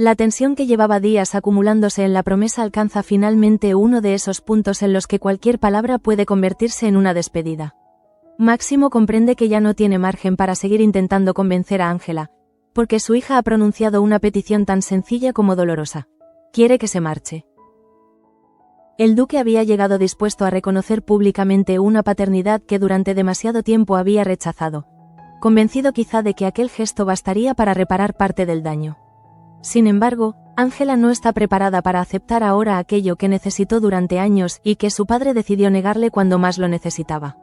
La tensión que llevaba días acumulándose en la promesa alcanza finalmente uno de esos puntos en los que cualquier palabra puede convertirse en una despedida. Máximo comprende que ya no tiene margen para seguir intentando convencer a Ángela, porque su hija ha pronunciado una petición tan sencilla como dolorosa. Quiere que se marche. El duque había llegado dispuesto a reconocer públicamente una paternidad que durante demasiado tiempo había rechazado, convencido quizá de que aquel gesto bastaría para reparar parte del daño. Sin embargo, Ángela no está preparada para aceptar ahora aquello que necesitó durante años y que su padre decidió negarle cuando más lo necesitaba.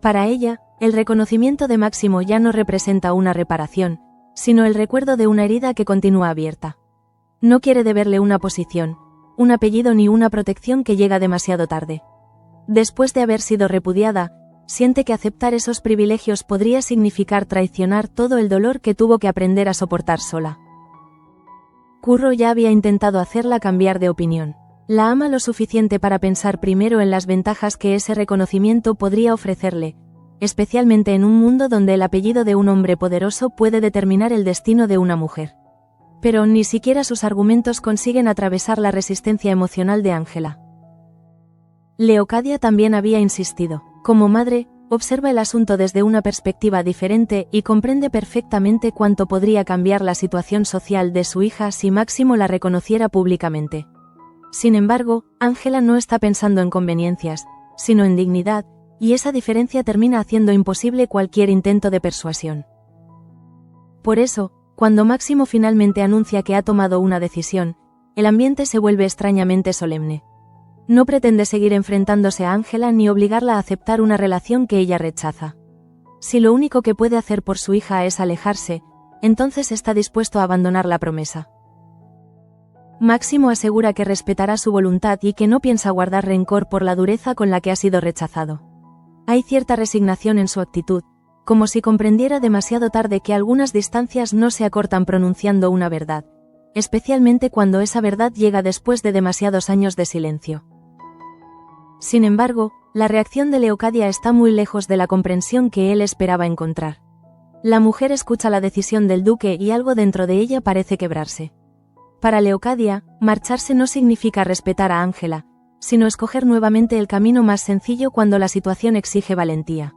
Para ella, el reconocimiento de Máximo ya no representa una reparación, sino el recuerdo de una herida que continúa abierta. No quiere deberle una posición, un apellido ni una protección que llega demasiado tarde. Después de haber sido repudiada, siente que aceptar esos privilegios podría significar traicionar todo el dolor que tuvo que aprender a soportar sola. Curro ya había intentado hacerla cambiar de opinión. La ama lo suficiente para pensar primero en las ventajas que ese reconocimiento podría ofrecerle, especialmente en un mundo donde el apellido de un hombre poderoso puede determinar el destino de una mujer. Pero ni siquiera sus argumentos consiguen atravesar la resistencia emocional de Ángela. Leocadia también había insistido. Como madre, observa el asunto desde una perspectiva diferente y comprende perfectamente cuánto podría cambiar la situación social de su hija si Máximo la reconociera públicamente. Sin embargo, Ángela no está pensando en conveniencias, sino en dignidad, y esa diferencia termina haciendo imposible cualquier intento de persuasión. Por eso, cuando Máximo finalmente anuncia que ha tomado una decisión, el ambiente se vuelve extrañamente solemne. No pretende seguir enfrentándose a Ángela ni obligarla a aceptar una relación que ella rechaza. Si lo único que puede hacer por su hija es alejarse, entonces está dispuesto a abandonar la promesa. Máximo asegura que respetará su voluntad y que no piensa guardar rencor por la dureza con la que ha sido rechazado. Hay cierta resignación en su actitud, como si comprendiera demasiado tarde que algunas distancias no se acortan pronunciando una verdad, especialmente cuando esa verdad llega después de demasiados años de silencio. Sin embargo, la reacción de Leocadia está muy lejos de la comprensión que él esperaba encontrar. La mujer escucha la decisión del duque y algo dentro de ella parece quebrarse. Para Leocadia, marcharse no significa respetar a Ángela, sino escoger nuevamente el camino más sencillo cuando la situación exige valentía.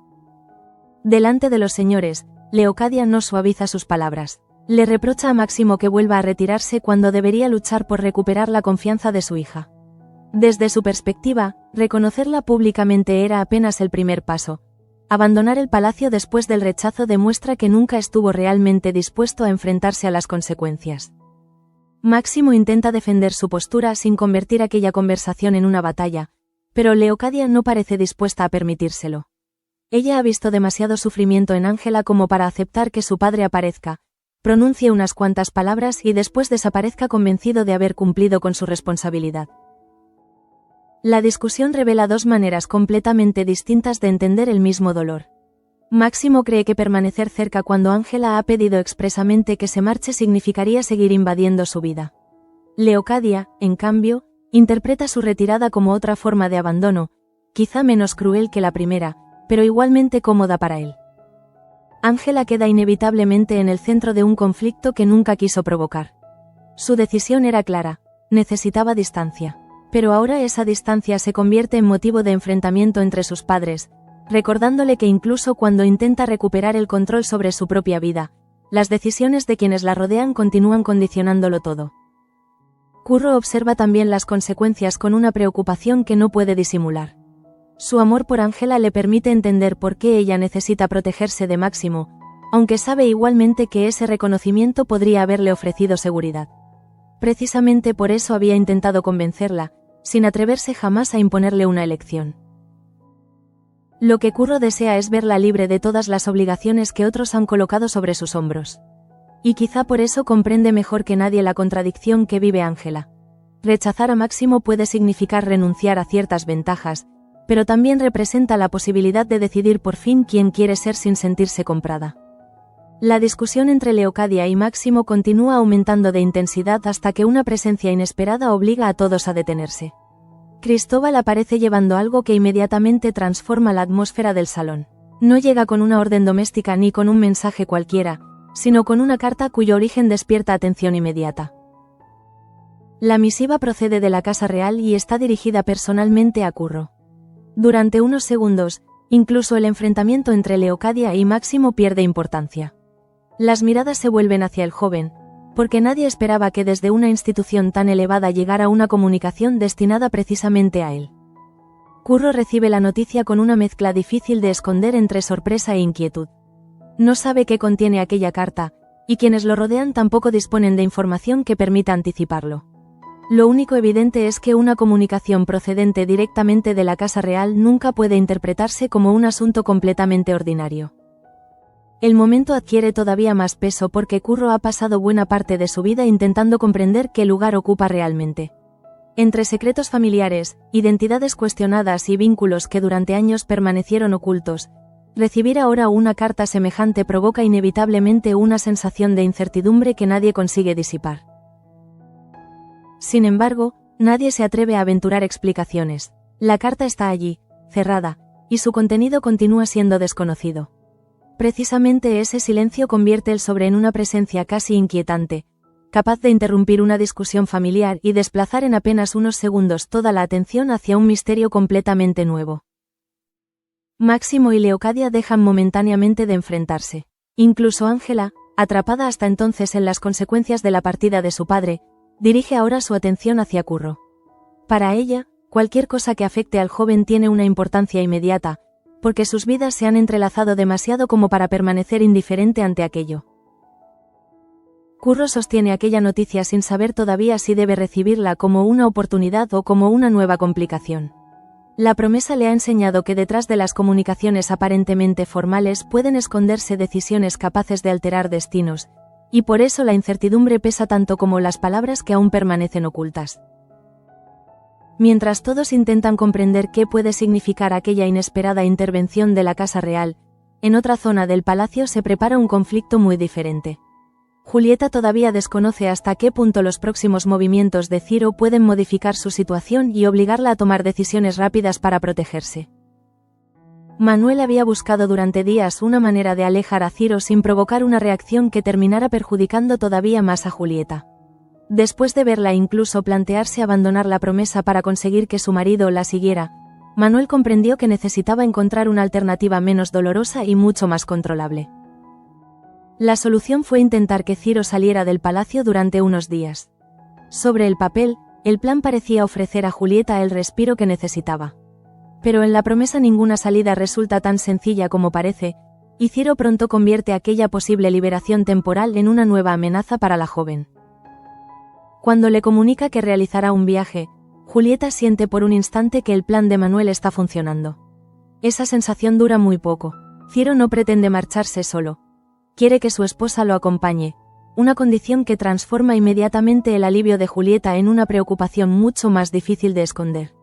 Delante de los señores, Leocadia no suaviza sus palabras. Le reprocha a Máximo que vuelva a retirarse cuando debería luchar por recuperar la confianza de su hija. Desde su perspectiva, reconocerla públicamente era apenas el primer paso. Abandonar el palacio después del rechazo demuestra que nunca estuvo realmente dispuesto a enfrentarse a las consecuencias. Máximo intenta defender su postura sin convertir aquella conversación en una batalla, pero Leocadia no parece dispuesta a permitírselo. Ella ha visto demasiado sufrimiento en Ángela como para aceptar que su padre aparezca, pronuncie unas cuantas palabras y después desaparezca convencido de haber cumplido con su responsabilidad. La discusión revela dos maneras completamente distintas de entender el mismo dolor. Máximo cree que permanecer cerca cuando Ángela ha pedido expresamente que se marche significaría seguir invadiendo su vida. Leocadia, en cambio, interpreta su retirada como otra forma de abandono, quizá menos cruel que la primera, pero igualmente cómoda para él. Ángela queda inevitablemente en el centro de un conflicto que nunca quiso provocar. Su decisión era clara, necesitaba distancia. Pero ahora esa distancia se convierte en motivo de enfrentamiento entre sus padres, recordándole que incluso cuando intenta recuperar el control sobre su propia vida, las decisiones de quienes la rodean continúan condicionándolo todo. Curro observa también las consecuencias con una preocupación que no puede disimular. Su amor por Ángela le permite entender por qué ella necesita protegerse de Máximo, aunque sabe igualmente que ese reconocimiento podría haberle ofrecido seguridad. Precisamente por eso había intentado convencerla, sin atreverse jamás a imponerle una elección. Lo que Curro desea es verla libre de todas las obligaciones que otros han colocado sobre sus hombros. Y quizá por eso comprende mejor que nadie la contradicción que vive Ángela. Rechazar a Máximo puede significar renunciar a ciertas ventajas, pero también representa la posibilidad de decidir por fin quién quiere ser sin sentirse comprada. La discusión entre Leocadia y Máximo continúa aumentando de intensidad hasta que una presencia inesperada obliga a todos a detenerse. Cristóbal aparece llevando algo que inmediatamente transforma la atmósfera del salón. No llega con una orden doméstica ni con un mensaje cualquiera, sino con una carta cuyo origen despierta atención inmediata. La misiva procede de la Casa Real y está dirigida personalmente a Curro. Durante unos segundos, incluso el enfrentamiento entre Leocadia y Máximo pierde importancia. Las miradas se vuelven hacia el joven, porque nadie esperaba que desde una institución tan elevada llegara una comunicación destinada precisamente a él. Curro recibe la noticia con una mezcla difícil de esconder entre sorpresa e inquietud. No sabe qué contiene aquella carta, y quienes lo rodean tampoco disponen de información que permita anticiparlo. Lo único evidente es que una comunicación procedente directamente de la Casa Real nunca puede interpretarse como un asunto completamente ordinario. El momento adquiere todavía más peso porque Curro ha pasado buena parte de su vida intentando comprender qué lugar ocupa realmente. Entre secretos familiares, identidades cuestionadas y vínculos que durante años permanecieron ocultos, recibir ahora una carta semejante provoca inevitablemente una sensación de incertidumbre que nadie consigue disipar. Sin embargo, nadie se atreve a aventurar explicaciones. La carta está allí, cerrada, y su contenido continúa siendo desconocido. Precisamente ese silencio convierte el sobre en una presencia casi inquietante, capaz de interrumpir una discusión familiar y desplazar en apenas unos segundos toda la atención hacia un misterio completamente nuevo. Máximo y Leocadia dejan momentáneamente de enfrentarse. Incluso Ángela, atrapada hasta entonces en las consecuencias de la partida de su padre, dirige ahora su atención hacia Curro. Para ella, cualquier cosa que afecte al joven tiene una importancia inmediata, porque sus vidas se han entrelazado demasiado como para permanecer indiferente ante aquello. Curro sostiene aquella noticia sin saber todavía si debe recibirla como una oportunidad o como una nueva complicación. La promesa le ha enseñado que detrás de las comunicaciones aparentemente formales pueden esconderse decisiones capaces de alterar destinos, y por eso la incertidumbre pesa tanto como las palabras que aún permanecen ocultas. Mientras todos intentan comprender qué puede significar aquella inesperada intervención de la Casa Real, en otra zona del palacio se prepara un conflicto muy diferente. Julieta todavía desconoce hasta qué punto los próximos movimientos de Ciro pueden modificar su situación y obligarla a tomar decisiones rápidas para protegerse. Manuel había buscado durante días una manera de alejar a Ciro sin provocar una reacción que terminara perjudicando todavía más a Julieta. Después de verla incluso plantearse abandonar la promesa para conseguir que su marido la siguiera, Manuel comprendió que necesitaba encontrar una alternativa menos dolorosa y mucho más controlable. La solución fue intentar que Ciro saliera del palacio durante unos días. Sobre el papel, el plan parecía ofrecer a Julieta el respiro que necesitaba. Pero en la promesa ninguna salida resulta tan sencilla como parece, y Ciro pronto convierte aquella posible liberación temporal en una nueva amenaza para la joven. Cuando le comunica que realizará un viaje, Julieta siente por un instante que el plan de Manuel está funcionando. Esa sensación dura muy poco. Ciro no pretende marcharse solo. Quiere que su esposa lo acompañe, una condición que transforma inmediatamente el alivio de Julieta en una preocupación mucho más difícil de esconder.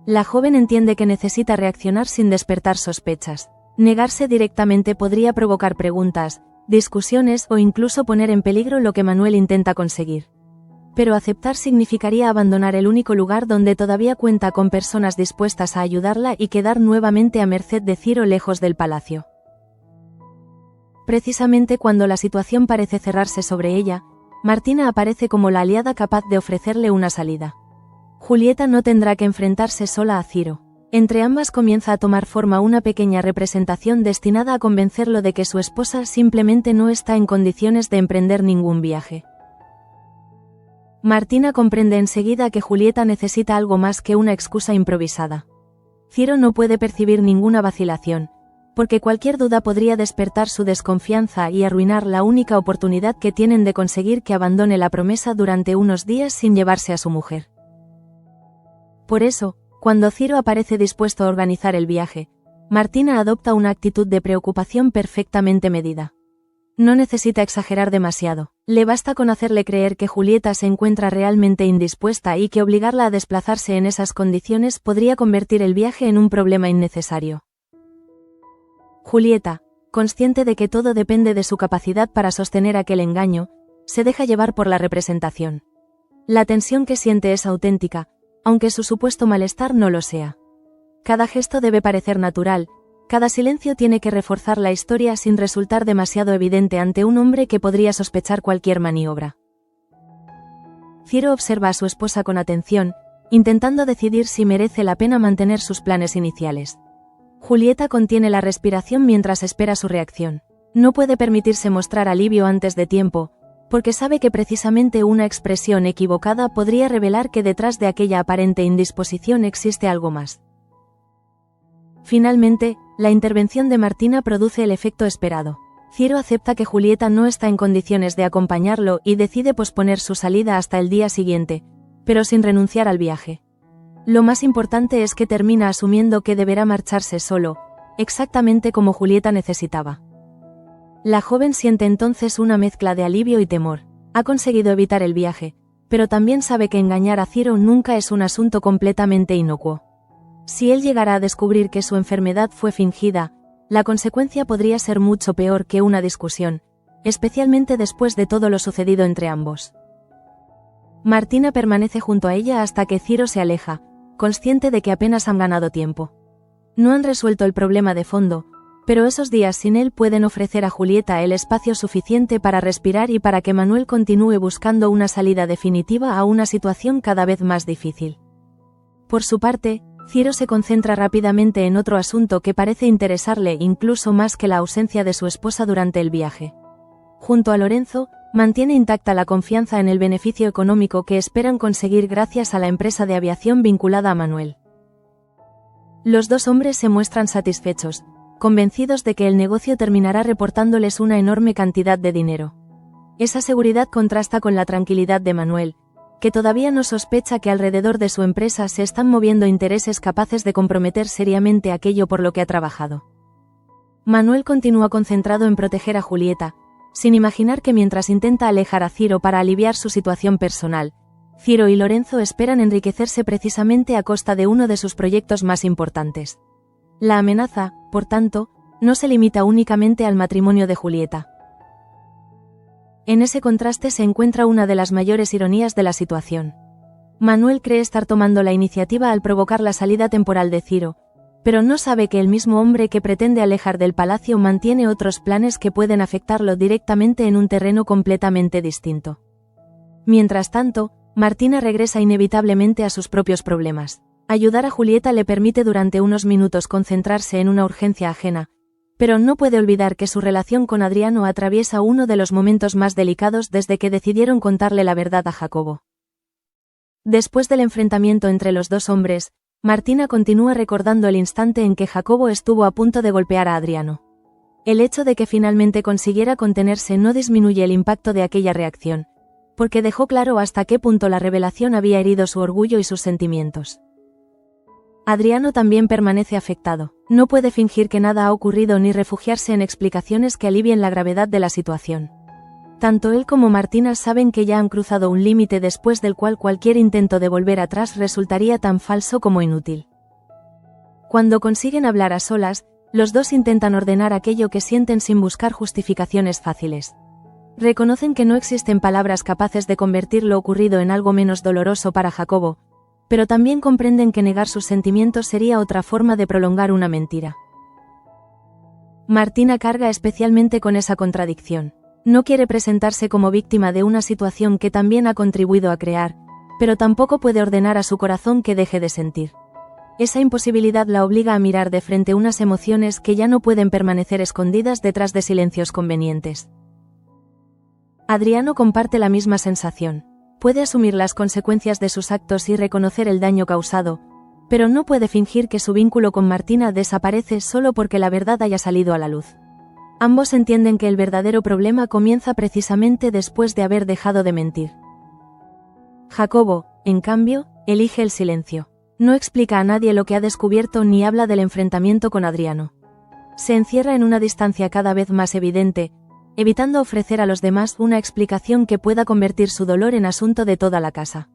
La joven entiende que necesita reaccionar sin despertar sospechas. Negarse directamente podría provocar preguntas, discusiones o incluso poner en peligro lo que Manuel intenta conseguir. Pero aceptar significaría abandonar el único lugar donde todavía cuenta con personas dispuestas a ayudarla y quedar nuevamente a merced de Ciro lejos del palacio. Precisamente cuando la situación parece cerrarse sobre ella, Martina aparece como la aliada capaz de ofrecerle una salida. Julieta no tendrá que enfrentarse sola a Ciro. Entre ambas comienza a tomar forma una pequeña representación destinada a convencerlo de que su esposa simplemente no está en condiciones de emprender ningún viaje. Martina comprende enseguida que Julieta necesita algo más que una excusa improvisada. Ciro no puede percibir ninguna vacilación, porque cualquier duda podría despertar su desconfianza y arruinar la única oportunidad que tienen de conseguir que abandone la promesa durante unos días sin llevarse a su mujer. Por eso, cuando Ciro aparece dispuesto a organizar el viaje, Martina adopta una actitud de preocupación perfectamente medida. No necesita exagerar demasiado, le basta con hacerle creer que Julieta se encuentra realmente indispuesta y que obligarla a desplazarse en esas condiciones podría convertir el viaje en un problema innecesario. Julieta, consciente de que todo depende de su capacidad para sostener aquel engaño, se deja llevar por la representación. La tensión que siente es auténtica, aunque su supuesto malestar no lo sea. Cada gesto debe parecer natural, Cada silencio tiene que reforzar la historia sin resultar demasiado evidente ante un hombre que podría sospechar cualquier maniobra. Ciro observa a su esposa con atención, intentando decidir si merece la pena mantener sus planes iniciales. Julieta contiene la respiración mientras espera su reacción. No puede permitirse mostrar alivio antes de tiempo, porque sabe que precisamente una expresión equivocada podría revelar que detrás de aquella aparente indisposición existe algo más. Finalmente, la intervención de Martina produce el efecto esperado. Ciro acepta que Julieta no está en condiciones de acompañarlo y decide posponer su salida hasta el día siguiente, pero sin renunciar al viaje. Lo más importante es que termina asumiendo que deberá marcharse solo, exactamente como Julieta necesitaba. La joven siente entonces una mezcla de alivio y temor. Ha conseguido evitar el viaje, pero también sabe que engañar a Ciro nunca es un asunto completamente inocuo. Si él llegara a descubrir que su enfermedad fue fingida, la consecuencia podría ser mucho peor que una discusión, especialmente después de todo lo sucedido entre ambos. Martina permanece junto a ella hasta que Ciro se aleja, consciente de que apenas han ganado tiempo. No han resuelto el problema de fondo, pero esos días sin él pueden ofrecer a Julieta el espacio suficiente para respirar y para que Manuel continúe buscando una salida definitiva a una situación cada vez más difícil. Por su parte, Ciro se concentra rápidamente en otro asunto que parece interesarle incluso más que la ausencia de su esposa durante el viaje. Junto a Lorenzo, mantiene intacta la confianza en el beneficio económico que esperan conseguir gracias a la empresa de aviación vinculada a Manuel. Los dos hombres se muestran satisfechos, convencidos de que el negocio terminará reportándoles una enorme cantidad de dinero. Esa seguridad contrasta con la tranquilidad de Manuel, que todavía no sospecha que alrededor de su empresa se están moviendo intereses capaces de comprometer seriamente aquello por lo que ha trabajado. Manuel continúa concentrado en proteger a Julieta, sin imaginar que mientras intenta alejar a Ciro para aliviar su situación personal, Ciro y Lorenzo esperan enriquecerse precisamente a costa de uno de sus proyectos más importantes. La amenaza, por tanto, no se limita únicamente al matrimonio de Julieta. En ese contraste se encuentra una de las mayores ironías de la situación. Manuel cree estar tomando la iniciativa al provocar la salida temporal de Ciro, pero no sabe que el mismo hombre que pretende alejar del palacio mantiene otros planes que pueden afectarlo directamente en un terreno completamente distinto. Mientras tanto, Martina regresa inevitablemente a sus propios problemas. Ayudar a Julieta le permite durante unos minutos concentrarse en una urgencia ajena, pero no puede olvidar que su relación con Adriano atraviesa uno de los momentos más delicados desde que decidieron contarle la verdad a Jacobo. Después del enfrentamiento entre los dos hombres, Martina continúa recordando el instante en que Jacobo estuvo a punto de golpear a Adriano. El hecho de que finalmente consiguiera contenerse no disminuye el impacto de aquella reacción, porque dejó claro hasta qué punto la revelación había herido su orgullo y sus sentimientos. Adriano también permanece afectado. No puede fingir que nada ha ocurrido ni refugiarse en explicaciones que alivien la gravedad de la situación. Tanto él como Martina saben que ya han cruzado un límite después del cual cualquier intento de volver atrás resultaría tan falso como inútil. Cuando consiguen hablar a solas, los dos intentan ordenar aquello que sienten sin buscar justificaciones fáciles. Reconocen que no existen palabras capaces de convertir lo ocurrido en algo menos doloroso para Jacobo, pero también comprenden que negar sus sentimientos sería otra forma de prolongar una mentira. Martina carga especialmente con esa contradicción. No quiere presentarse como víctima de una situación que también ha contribuido a crear, pero tampoco puede ordenar a su corazón que deje de sentir. Esa imposibilidad la obliga a mirar de frente unas emociones que ya no pueden permanecer escondidas detrás de silencios convenientes. Adriano comparte la misma sensación. Puede asumir las consecuencias de sus actos y reconocer el daño causado, pero no puede fingir que su vínculo con Martina desaparece solo porque la verdad haya salido a la luz. Ambos entienden que el verdadero problema comienza precisamente después de haber dejado de mentir. Jacobo, en cambio, elige el silencio. No explica a nadie lo que ha descubierto ni habla del enfrentamiento con Adriano. Se encierra en una distancia cada vez más evidente, evitando ofrecer a los demás una explicación que pueda convertir su dolor en asunto de toda la casa.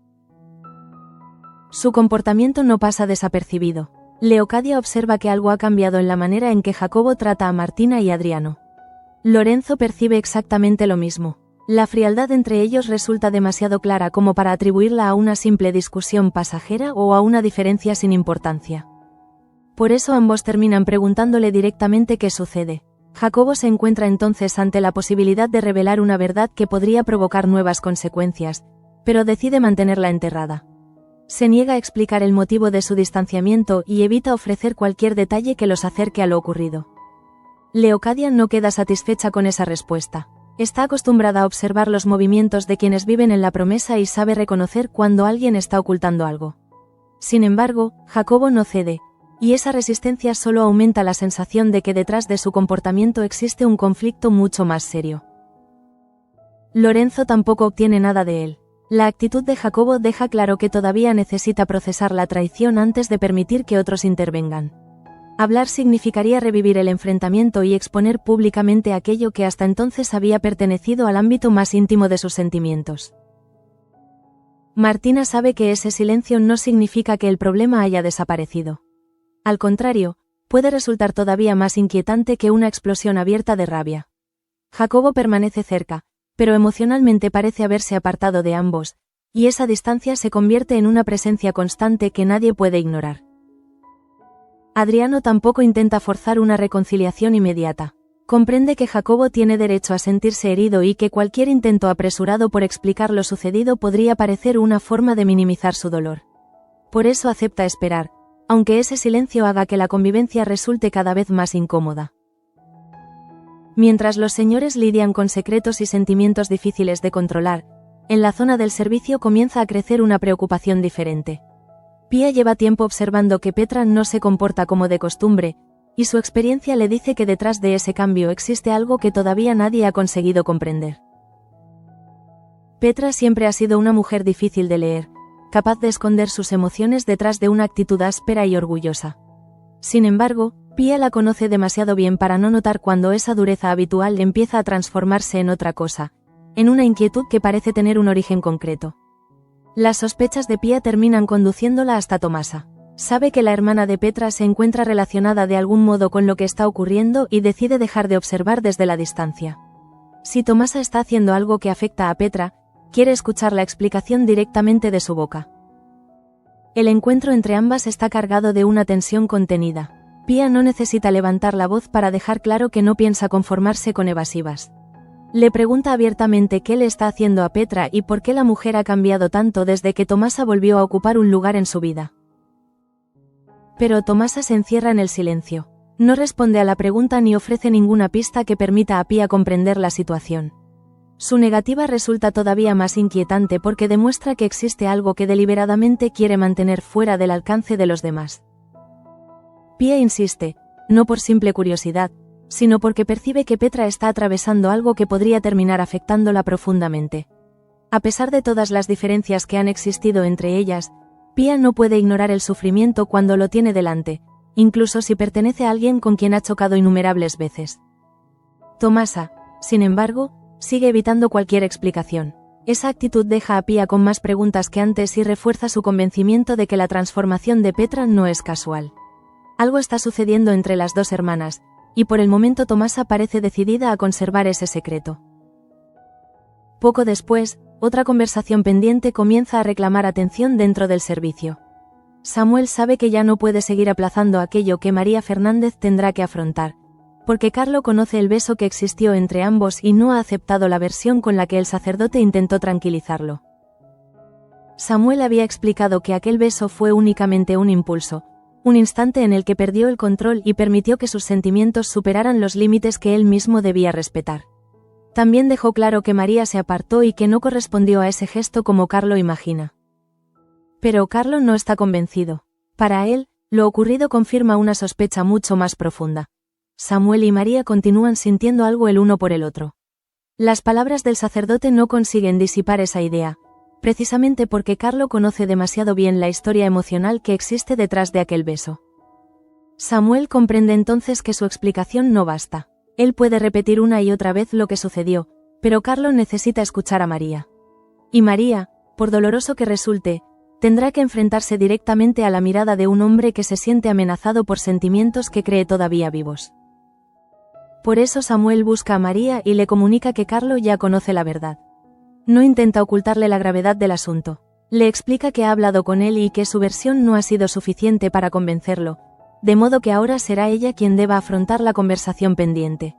Su comportamiento no pasa desapercibido. Leocadia observa que algo ha cambiado en la manera en que Jacobo trata a Martina y Adriano. Lorenzo percibe exactamente lo mismo. La frialdad entre ellos resulta demasiado clara como para atribuirla a una simple discusión pasajera o a una diferencia sin importancia. Por eso ambos terminan preguntándole directamente qué sucede. Jacobo se encuentra entonces ante la posibilidad de revelar una verdad que podría provocar nuevas consecuencias, pero decide mantenerla enterrada. Se niega a explicar el motivo de su distanciamiento y evita ofrecer cualquier detalle que los acerque a lo ocurrido. Leocadia no queda satisfecha con esa respuesta. Está acostumbrada a observar los movimientos de quienes viven en la promesa y sabe reconocer cuando alguien está ocultando algo. Sin embargo, Jacobo no cede, y esa resistencia solo aumenta la sensación de que detrás de su comportamiento existe un conflicto mucho más serio. Lorenzo tampoco obtiene nada de él. La actitud de Jacobo deja claro que todavía necesita procesar la traición antes de permitir que otros intervengan. Hablar significaría revivir el enfrentamiento y exponer públicamente aquello que hasta entonces había pertenecido al ámbito más íntimo de sus sentimientos. Martina sabe que ese silencio no significa que el problema haya desaparecido. Al contrario, puede resultar todavía más inquietante que una explosión abierta de rabia. Jacobo permanece cerca, pero emocionalmente parece haberse apartado de ambos, y esa distancia se convierte en una presencia constante que nadie puede ignorar. Adriano tampoco intenta forzar una reconciliación inmediata. Comprende que Jacobo tiene derecho a sentirse herido y que cualquier intento apresurado por explicar lo sucedido podría parecer una forma de minimizar su dolor. Por eso acepta esperar, aunque ese silencio haga que la convivencia resulte cada vez más incómoda. Mientras los señores lidian con secretos y sentimientos difíciles de controlar, en la zona del servicio comienza a crecer una preocupación diferente. Pía lleva tiempo observando que Petra no se comporta como de costumbre, y su experiencia le dice que detrás de ese cambio existe algo que todavía nadie ha conseguido comprender. Petra siempre ha sido una mujer difícil de leer, capaz de esconder sus emociones detrás de una actitud áspera y orgullosa. Sin embargo, Pía la conoce demasiado bien para no notar cuando esa dureza habitual empieza a transformarse en otra cosa, en una inquietud que parece tener un origen concreto. Las sospechas de Pía terminan conduciéndola hasta Tomasa. Sabe que la hermana de Petra se encuentra relacionada de algún modo con lo que está ocurriendo y decide dejar de observar desde la distancia. Si Tomasa está haciendo algo que afecta a Petra, quiere escuchar la explicación directamente de su boca. El encuentro entre ambas está cargado de una tensión contenida. Pía no necesita levantar la voz para dejar claro que no piensa conformarse con evasivas. Le pregunta abiertamente qué le está haciendo a Petra y por qué la mujer ha cambiado tanto desde que Tomasa volvió a ocupar un lugar en su vida. Pero Tomasa se encierra en el silencio. No responde a la pregunta ni ofrece ninguna pista que permita a Pía comprender la situación. Su negativa resulta todavía más inquietante porque demuestra que existe algo que deliberadamente quiere mantener fuera del alcance de los demás. Pía insiste, no por simple curiosidad, sino porque percibe que Petra está atravesando algo que podría terminar afectándola profundamente. A pesar de todas las diferencias que han existido entre ellas, Pía no puede ignorar el sufrimiento cuando lo tiene delante, incluso si pertenece a alguien con quien ha chocado innumerables veces. Tomasa, sin embargo, sigue evitando cualquier explicación. Esa actitud deja a Pía con más preguntas que antes y refuerza su convencimiento de que la transformación de Petra no es casual. Algo está sucediendo entre las dos hermanas, y por el momento Tomasa parece decidida a conservar ese secreto. Poco después, otra conversación pendiente comienza a reclamar atención dentro del servicio. Samuel sabe que ya no puede seguir aplazando aquello que María Fernández tendrá que afrontar, porque Carlo conoce el beso que existió entre ambos y no ha aceptado la versión con la que el sacerdote intentó tranquilizarlo. Samuel había explicado que aquel beso fue únicamente un impulso, un instante en el que perdió el control y permitió que sus sentimientos superaran los límites que él mismo debía respetar. También dejó claro que María se apartó y que no correspondió a ese gesto como Carlo imagina. Pero Carlo no está convencido. Para él, lo ocurrido confirma una sospecha mucho más profunda. Samuel y María continúan sintiendo algo el uno por el otro. Las palabras del sacerdote no consiguen disipar esa idea, precisamente porque Carlo conoce demasiado bien la historia emocional que existe detrás de aquel beso. Samuel comprende entonces que su explicación no basta. Él puede repetir una y otra vez lo que sucedió, pero Carlo necesita escuchar a María. Y María, por doloroso que resulte, tendrá que enfrentarse directamente a la mirada de un hombre que se siente amenazado por sentimientos que cree todavía vivos. Por eso Samuel busca a María y le comunica que Carlo ya conoce la verdad. No intenta ocultarle la gravedad del asunto. Le explica que ha hablado con él y que su versión no ha sido suficiente para convencerlo, de modo que ahora será ella quien deba afrontar la conversación pendiente.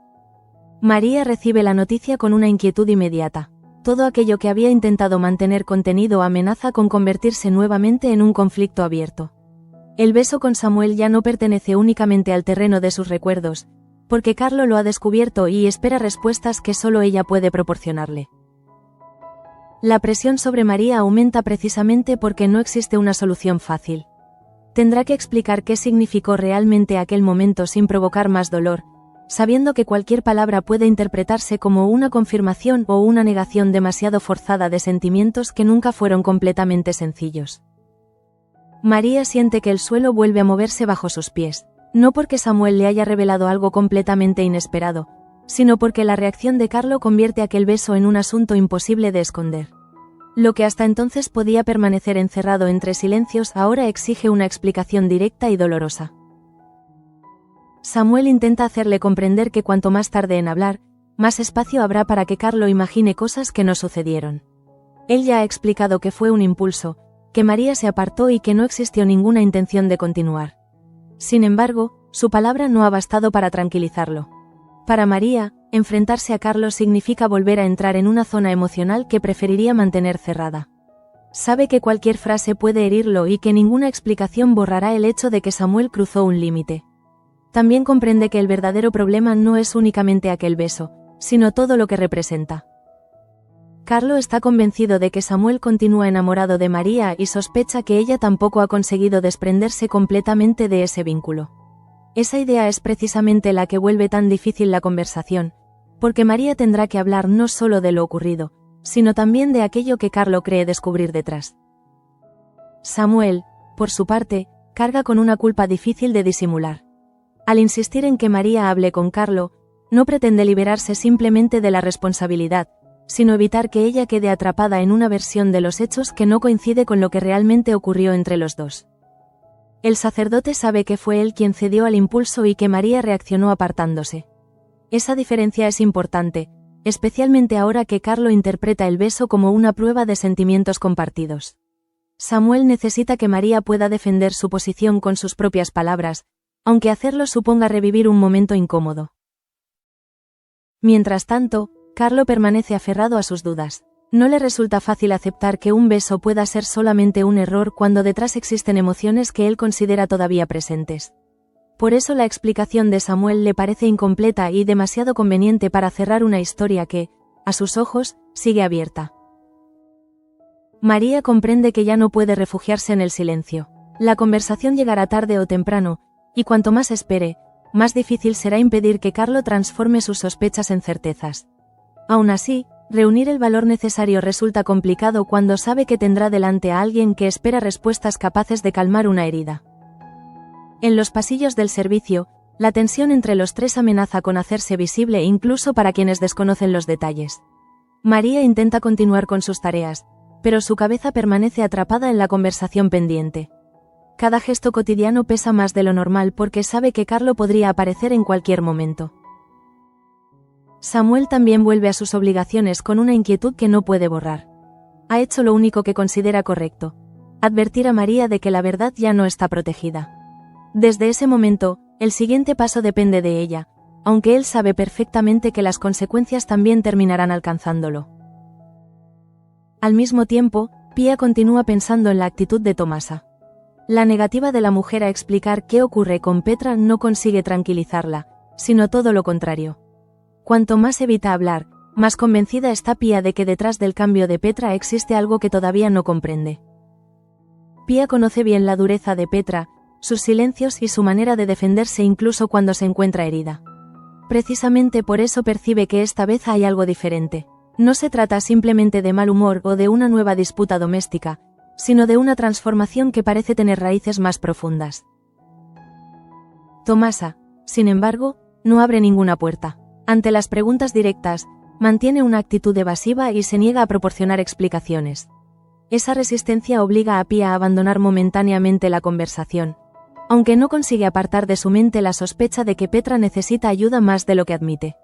María recibe la noticia con una inquietud inmediata. Todo aquello que había intentado mantener contenido amenaza con convertirse nuevamente en un conflicto abierto. El beso con Samuel ya no pertenece únicamente al terreno de sus recuerdos, porque Carlo lo ha descubierto y espera respuestas que solo ella puede proporcionarle. La presión sobre María aumenta precisamente porque no existe una solución fácil. Tendrá que explicar qué significó realmente aquel momento sin provocar más dolor, sabiendo que cualquier palabra puede interpretarse como una confirmación o una negación demasiado forzada de sentimientos que nunca fueron completamente sencillos. María siente que el suelo vuelve a moverse bajo sus pies, no porque Samuel le haya revelado algo completamente inesperado, sino porque la reacción de Carlo convierte aquel beso en un asunto imposible de esconder. Lo que hasta entonces podía permanecer encerrado entre silencios ahora exige una explicación directa y dolorosa. Samuel intenta hacerle comprender que cuanto más tarde en hablar, más espacio habrá para que Carlo imagine cosas que no sucedieron. Él ya ha explicado que fue un impulso, que María se apartó y que no existió ninguna intención de continuar. Sin embargo, su palabra no ha bastado para tranquilizarlo. Para María, enfrentarse a Carlo significa volver a entrar en una zona emocional que preferiría mantener cerrada. Sabe que cualquier frase puede herirlo y que ninguna explicación borrará el hecho de que Samuel cruzó un límite. También comprende que el verdadero problema no es únicamente aquel beso, sino todo lo que representa. Carlo está convencido de que Samuel continúa enamorado de María y sospecha que ella tampoco ha conseguido desprenderse completamente de ese vínculo. Esa idea es precisamente la que vuelve tan difícil la conversación, porque María tendrá que hablar no solo de lo ocurrido, sino también de aquello que Carlo cree descubrir detrás. Samuel, por su parte, carga con una culpa difícil de disimular. Al insistir en que María hable con Carlo, no pretende liberarse simplemente de la responsabilidad, sino evitar que ella quede atrapada en una versión de los hechos que no coincide con lo que realmente ocurrió entre los dos. El sacerdote sabe que fue él quien cedió al impulso y que María reaccionó apartándose. Esa diferencia es importante, especialmente ahora que Carlo interpreta el beso como una prueba de sentimientos compartidos. Samuel necesita que María pueda defender su posición con sus propias palabras, aunque hacerlo suponga revivir un momento incómodo. Mientras tanto, Carlo permanece aferrado a sus dudas. No le resulta fácil aceptar que un beso pueda ser solamente un error cuando detrás existen emociones que él considera todavía presentes. Por eso la explicación de Samuel le parece incompleta y demasiado conveniente para cerrar una historia que, a sus ojos, sigue abierta. María comprende que ya no puede refugiarse en el silencio. La conversación llegará tarde o temprano, y cuanto más espere, más difícil será impedir que Carlo transforme sus sospechas en certezas. Aún así, reunir el valor necesario resulta complicado cuando sabe que tendrá delante a alguien que espera respuestas capaces de calmar una herida. En los pasillos del servicio, la tensión entre los tres amenaza con hacerse visible incluso para quienes desconocen los detalles. María intenta continuar con sus tareas, pero su cabeza permanece atrapada en la conversación pendiente. Cada gesto cotidiano pesa más de lo normal porque sabe que Carlo podría aparecer en cualquier momento. Samuel también vuelve a sus obligaciones con una inquietud que no puede borrar. Ha hecho lo único que considera correcto: advertir a María de que la verdad ya no está protegida. Desde ese momento, el siguiente paso depende de ella, aunque él sabe perfectamente que las consecuencias también terminarán alcanzándolo. Al mismo tiempo, Pia continúa pensando en la actitud de Tomasa. La negativa de la mujer a explicar qué ocurre con Petra no consigue tranquilizarla, sino todo lo contrario. Cuanto más evita hablar, más convencida está Pia de que detrás del cambio de Petra existe algo que todavía no comprende. Pia conoce bien la dureza de Petra, sus silencios y su manera de defenderse incluso cuando se encuentra herida. Precisamente por eso percibe que esta vez hay algo diferente. No se trata simplemente de mal humor o de una nueva disputa doméstica, sino de una transformación que parece tener raíces más profundas. Tomasa, sin embargo, no abre ninguna puerta. Ante las preguntas directas, mantiene una actitud evasiva y se niega a proporcionar explicaciones. Esa resistencia obliga a Pia a abandonar momentáneamente la conversación, aunque no consigue apartar de su mente la sospecha de que Petra necesita ayuda más de lo que admite.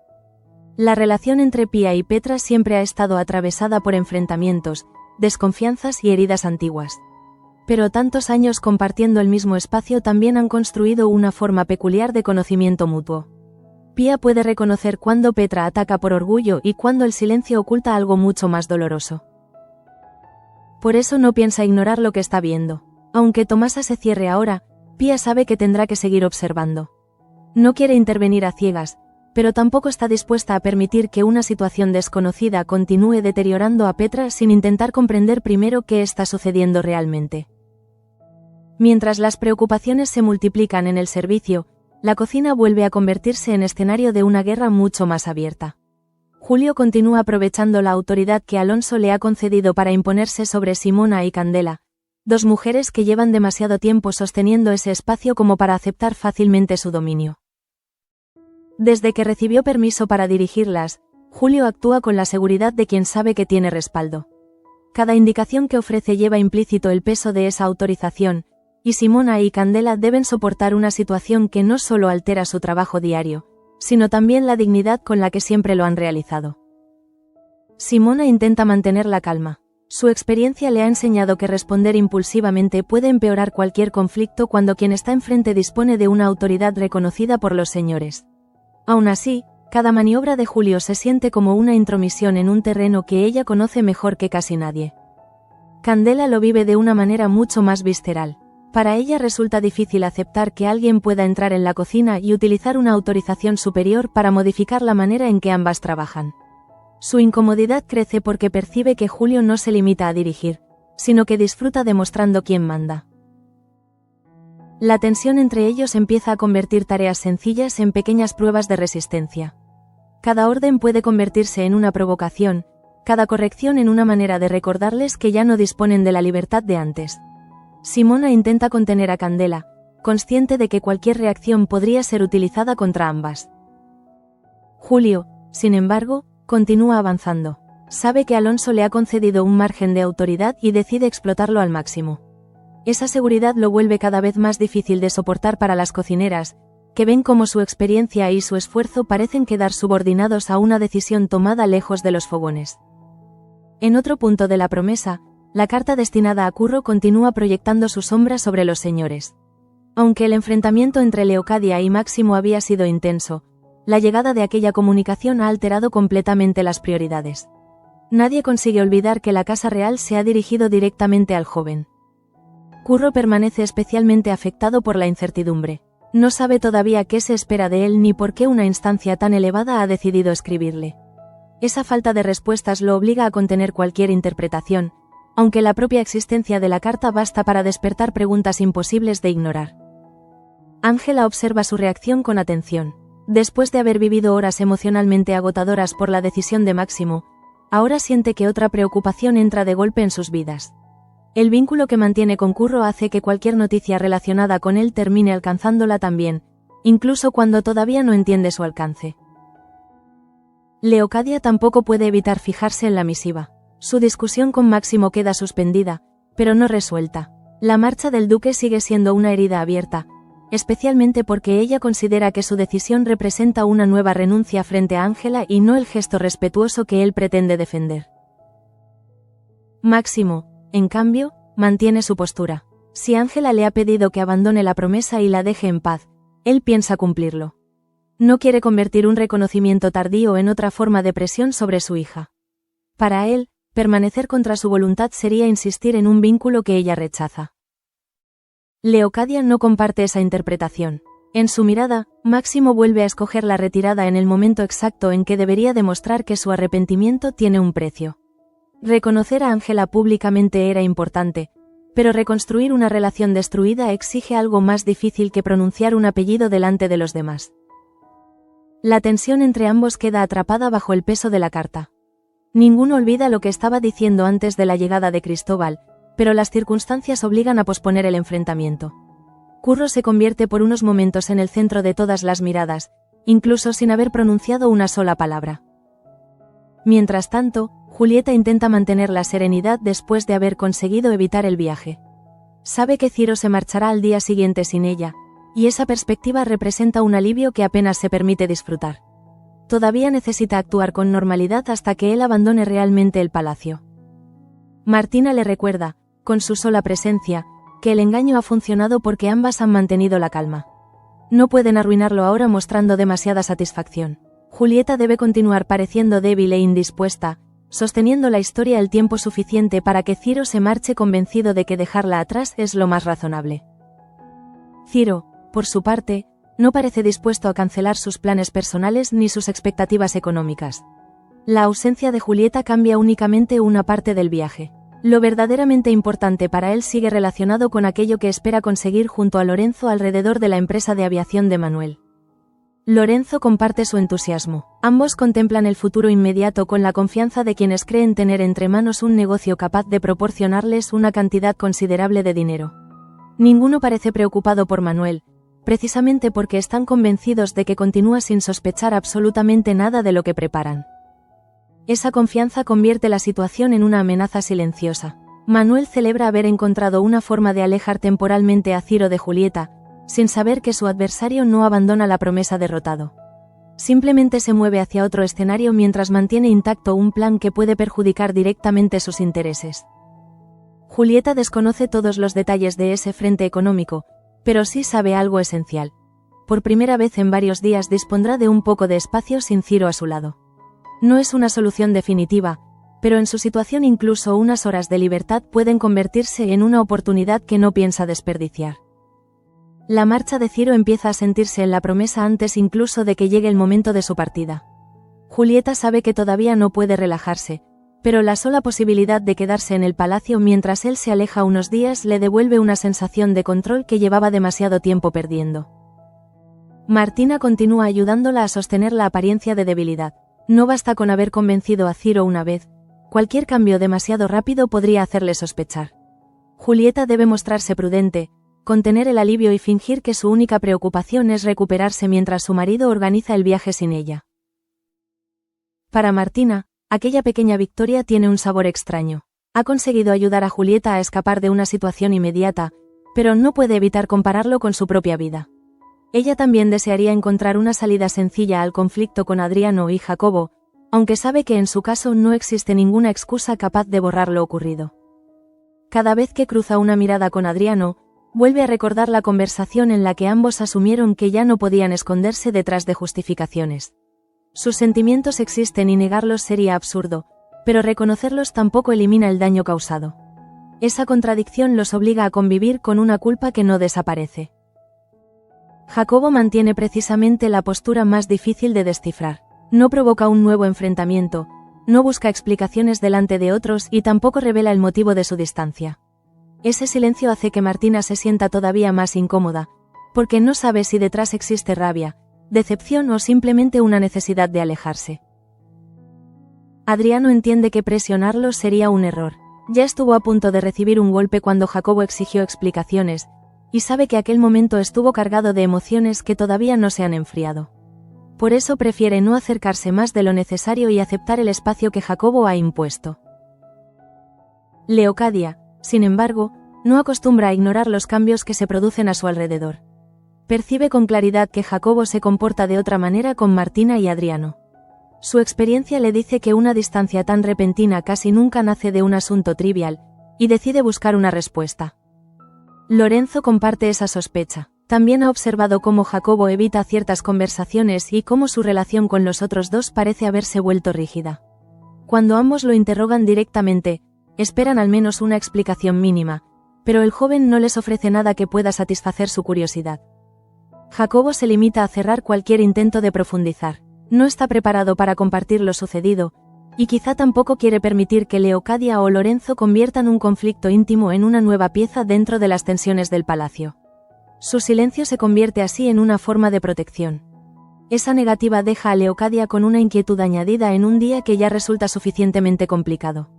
La relación entre Pia y Petra siempre ha estado atravesada por enfrentamientos, desconfianzas y heridas antiguas. Pero tantos años compartiendo el mismo espacio también han construido una forma peculiar de conocimiento mutuo. Pia puede reconocer cuando Petra ataca por orgullo y cuando el silencio oculta algo mucho más doloroso. Por eso no piensa ignorar lo que está viendo. Aunque Tomasa se cierre ahora, Pia sabe que tendrá que seguir observando. No quiere intervenir a ciegas, pero tampoco está dispuesta a permitir que una situación desconocida continúe deteriorando a Petra sin intentar comprender primero qué está sucediendo realmente. Mientras las preocupaciones se multiplican en el servicio, la cocina vuelve a convertirse en escenario de una guerra mucho más abierta. Julio continúa aprovechando la autoridad que Alonso le ha concedido para imponerse sobre Simona y Candela, dos mujeres que llevan demasiado tiempo sosteniendo ese espacio como para aceptar fácilmente su dominio. Desde que recibió permiso para dirigirlas, Julio actúa con la seguridad de quien sabe que tiene respaldo. Cada indicación que ofrece lleva implícito el peso de esa autorización, y Simona y Candela deben soportar una situación que no solo altera su trabajo diario, sino también la dignidad con la que siempre lo han realizado. Simona intenta mantener la calma. Su experiencia le ha enseñado que responder impulsivamente puede empeorar cualquier conflicto cuando quien está enfrente dispone de una autoridad reconocida por los señores. Aún así, cada maniobra de Julio se siente como una intromisión en un terreno que ella conoce mejor que casi nadie. Candela lo vive de una manera mucho más visceral. Para ella resulta difícil aceptar que alguien pueda entrar en la cocina y utilizar una autorización superior para modificar la manera en que ambas trabajan. Su incomodidad crece porque percibe que Julio no se limita a dirigir, sino que disfruta demostrando quién manda. La tensión entre ellos empieza a convertir tareas sencillas en pequeñas pruebas de resistencia. Cada orden puede convertirse en una provocación, cada corrección en una manera de recordarles que ya no disponen de la libertad de antes. Simona intenta contener a Candela, consciente de que cualquier reacción podría ser utilizada contra ambas. Julio, sin embargo, continúa avanzando. Sabe que Alonso le ha concedido un margen de autoridad y decide explotarlo al máximo. Esa seguridad lo vuelve cada vez más difícil de soportar para las cocineras, que ven cómo su experiencia y su esfuerzo parecen quedar subordinados a una decisión tomada lejos de los fogones. En otro punto de la promesa, la carta destinada a Curro continúa proyectando su sombra sobre los señores. Aunque el enfrentamiento entre Leocadia y Máximo había sido intenso, la llegada de aquella comunicación ha alterado completamente las prioridades. Nadie consigue olvidar que la Casa Real se ha dirigido directamente al joven. Curro permanece especialmente afectado por la incertidumbre. No sabe todavía qué se espera de él ni por qué una instancia tan elevada ha decidido escribirle. Esa falta de respuestas lo obliga a contener cualquier interpretación, aunque la propia existencia de la carta basta para despertar preguntas imposibles de ignorar. Ángela observa su reacción con atención. Después de haber vivido horas emocionalmente agotadoras por la decisión de Máximo, ahora siente que otra preocupación entra de golpe en sus vidas. El vínculo que mantiene con Curro hace que cualquier noticia relacionada con él termine alcanzándola también, incluso cuando todavía no entiende su alcance. Leocadia tampoco puede evitar fijarse en la misiva. Su discusión con Máximo queda suspendida, pero no resuelta. La marcha del duque sigue siendo una herida abierta, especialmente porque ella considera que su decisión representa una nueva renuncia frente a Ángela y no el gesto respetuoso que él pretende defender. Máximo, en cambio, mantiene su postura. Si Ángela le ha pedido que abandone la promesa y la deje en paz, él piensa cumplirlo. No quiere convertir un reconocimiento tardío en otra forma de presión sobre su hija. Para él, permanecer contra su voluntad sería insistir en un vínculo que ella rechaza. Leocadia no comparte esa interpretación. En su mirada, Máximo vuelve a escoger la retirada en el momento exacto en que debería demostrar que su arrepentimiento tiene un precio. Reconocer a Ángela públicamente era importante, pero reconstruir una relación destruida exige algo más difícil que pronunciar un apellido delante de los demás. La tensión entre ambos queda atrapada bajo el peso de la carta. Ninguno olvida lo que estaba diciendo antes de la llegada de Cristóbal, pero las circunstancias obligan a posponer el enfrentamiento. Curro se convierte por unos momentos en el centro de todas las miradas, incluso sin haber pronunciado una sola palabra. Mientras tanto, Julieta intenta mantener la serenidad después de haber conseguido evitar el viaje. Sabe que Ciro se marchará al día siguiente sin ella, y esa perspectiva representa un alivio que apenas se permite disfrutar. Todavía necesita actuar con normalidad hasta que él abandone realmente el palacio. Martina le recuerda, con su sola presencia, que el engaño ha funcionado porque ambas han mantenido la calma. No pueden arruinarlo ahora mostrando demasiada satisfacción. Julieta debe continuar pareciendo débil e indispuesta, sosteniendo la historia el tiempo suficiente para que Ciro se marche convencido de que dejarla atrás es lo más razonable. Ciro, por su parte, no parece dispuesto a cancelar sus planes personales ni sus expectativas económicas. La ausencia de Julieta cambia únicamente una parte del viaje. Lo verdaderamente importante para él sigue relacionado con aquello que espera conseguir junto a Lorenzo alrededor de la empresa de aviación de Manuel. Lorenzo comparte su entusiasmo. Ambos contemplan el futuro inmediato con la confianza de quienes creen tener entre manos un negocio capaz de proporcionarles una cantidad considerable de dinero. Ninguno parece preocupado por Manuel, precisamente porque están convencidos de que continúa sin sospechar absolutamente nada de lo que preparan. Esa confianza convierte la situación en una amenaza silenciosa. Manuel celebra haber encontrado una forma de alejar temporalmente a Ciro de Julieta, sin saber que su adversario no abandona la promesa derrotado. Simplemente se mueve hacia otro escenario mientras mantiene intacto un plan que puede perjudicar directamente sus intereses. Julieta desconoce todos los detalles de ese frente económico, pero sí sabe algo esencial. Por primera vez en varios días dispondrá de un poco de espacio sin Ciro a su lado. No es una solución definitiva, pero en su situación incluso unas horas de libertad pueden convertirse en una oportunidad que no piensa desperdiciar. La marcha de Ciro empieza a sentirse en la promesa antes incluso de que llegue el momento de su partida. Julieta sabe que todavía no puede relajarse, pero la sola posibilidad de quedarse en el palacio mientras él se aleja unos días le devuelve una sensación de control que llevaba demasiado tiempo perdiendo. Martina continúa ayudándola a sostener la apariencia de debilidad. No basta con haber convencido a Ciro una vez, cualquier cambio demasiado rápido podría hacerle sospechar. Julieta debe mostrarse prudente, contener el alivio y fingir que su única preocupación es recuperarse mientras su marido organiza el viaje sin ella. Para Martina, aquella pequeña victoria tiene un sabor extraño. Ha conseguido ayudar a Julieta a escapar de una situación inmediata, pero no puede evitar compararlo con su propia vida. Ella también desearía encontrar una salida sencilla al conflicto con Adriano y Jacobo, aunque sabe que en su caso no existe ninguna excusa capaz de borrar lo ocurrido. Cada vez que cruza una mirada con Adriano, vuelve a recordar la conversación en la que ambos asumieron que ya no podían esconderse detrás de justificaciones. Sus sentimientos existen y negarlos sería absurdo, pero reconocerlos tampoco elimina el daño causado. Esa contradicción los obliga a convivir con una culpa que no desaparece. Jacobo mantiene precisamente la postura más difícil de descifrar. No provoca un nuevo enfrentamiento, no busca explicaciones delante de otros y tampoco revela el motivo de su distancia. Ese silencio hace que Martina se sienta todavía más incómoda, porque no sabe si detrás existe rabia, decepción o simplemente una necesidad de alejarse. Adriano entiende que presionarlo sería un error. Ya estuvo a punto de recibir un golpe cuando Jacobo exigió explicaciones, y sabe que aquel momento estuvo cargado de emociones que todavía no se han enfriado. Por eso prefiere no acercarse más de lo necesario y aceptar el espacio que Jacobo ha impuesto. Leocadia, sin embargo, no acostumbra a ignorar los cambios que se producen a su alrededor. Percibe con claridad que Jacobo se comporta de otra manera con Martina y Adriano. Su experiencia le dice que una distancia tan repentina casi nunca nace de un asunto trivial, y decide buscar una respuesta. Lorenzo comparte esa sospecha. También ha observado cómo Jacobo evita ciertas conversaciones y cómo su relación con los otros dos parece haberse vuelto rígida. Cuando ambos lo interrogan directamente, esperan al menos una explicación mínima, pero el joven no les ofrece nada que pueda satisfacer su curiosidad. Jacobo se limita a cerrar cualquier intento de profundizar. No está preparado para compartir lo sucedido, y quizá tampoco quiere permitir que Leocadia o Lorenzo conviertan un conflicto íntimo en una nueva pieza dentro de las tensiones del palacio. Su silencio se convierte así en una forma de protección. Esa negativa deja a Leocadia con una inquietud añadida en un día que ya resulta suficientemente complicado.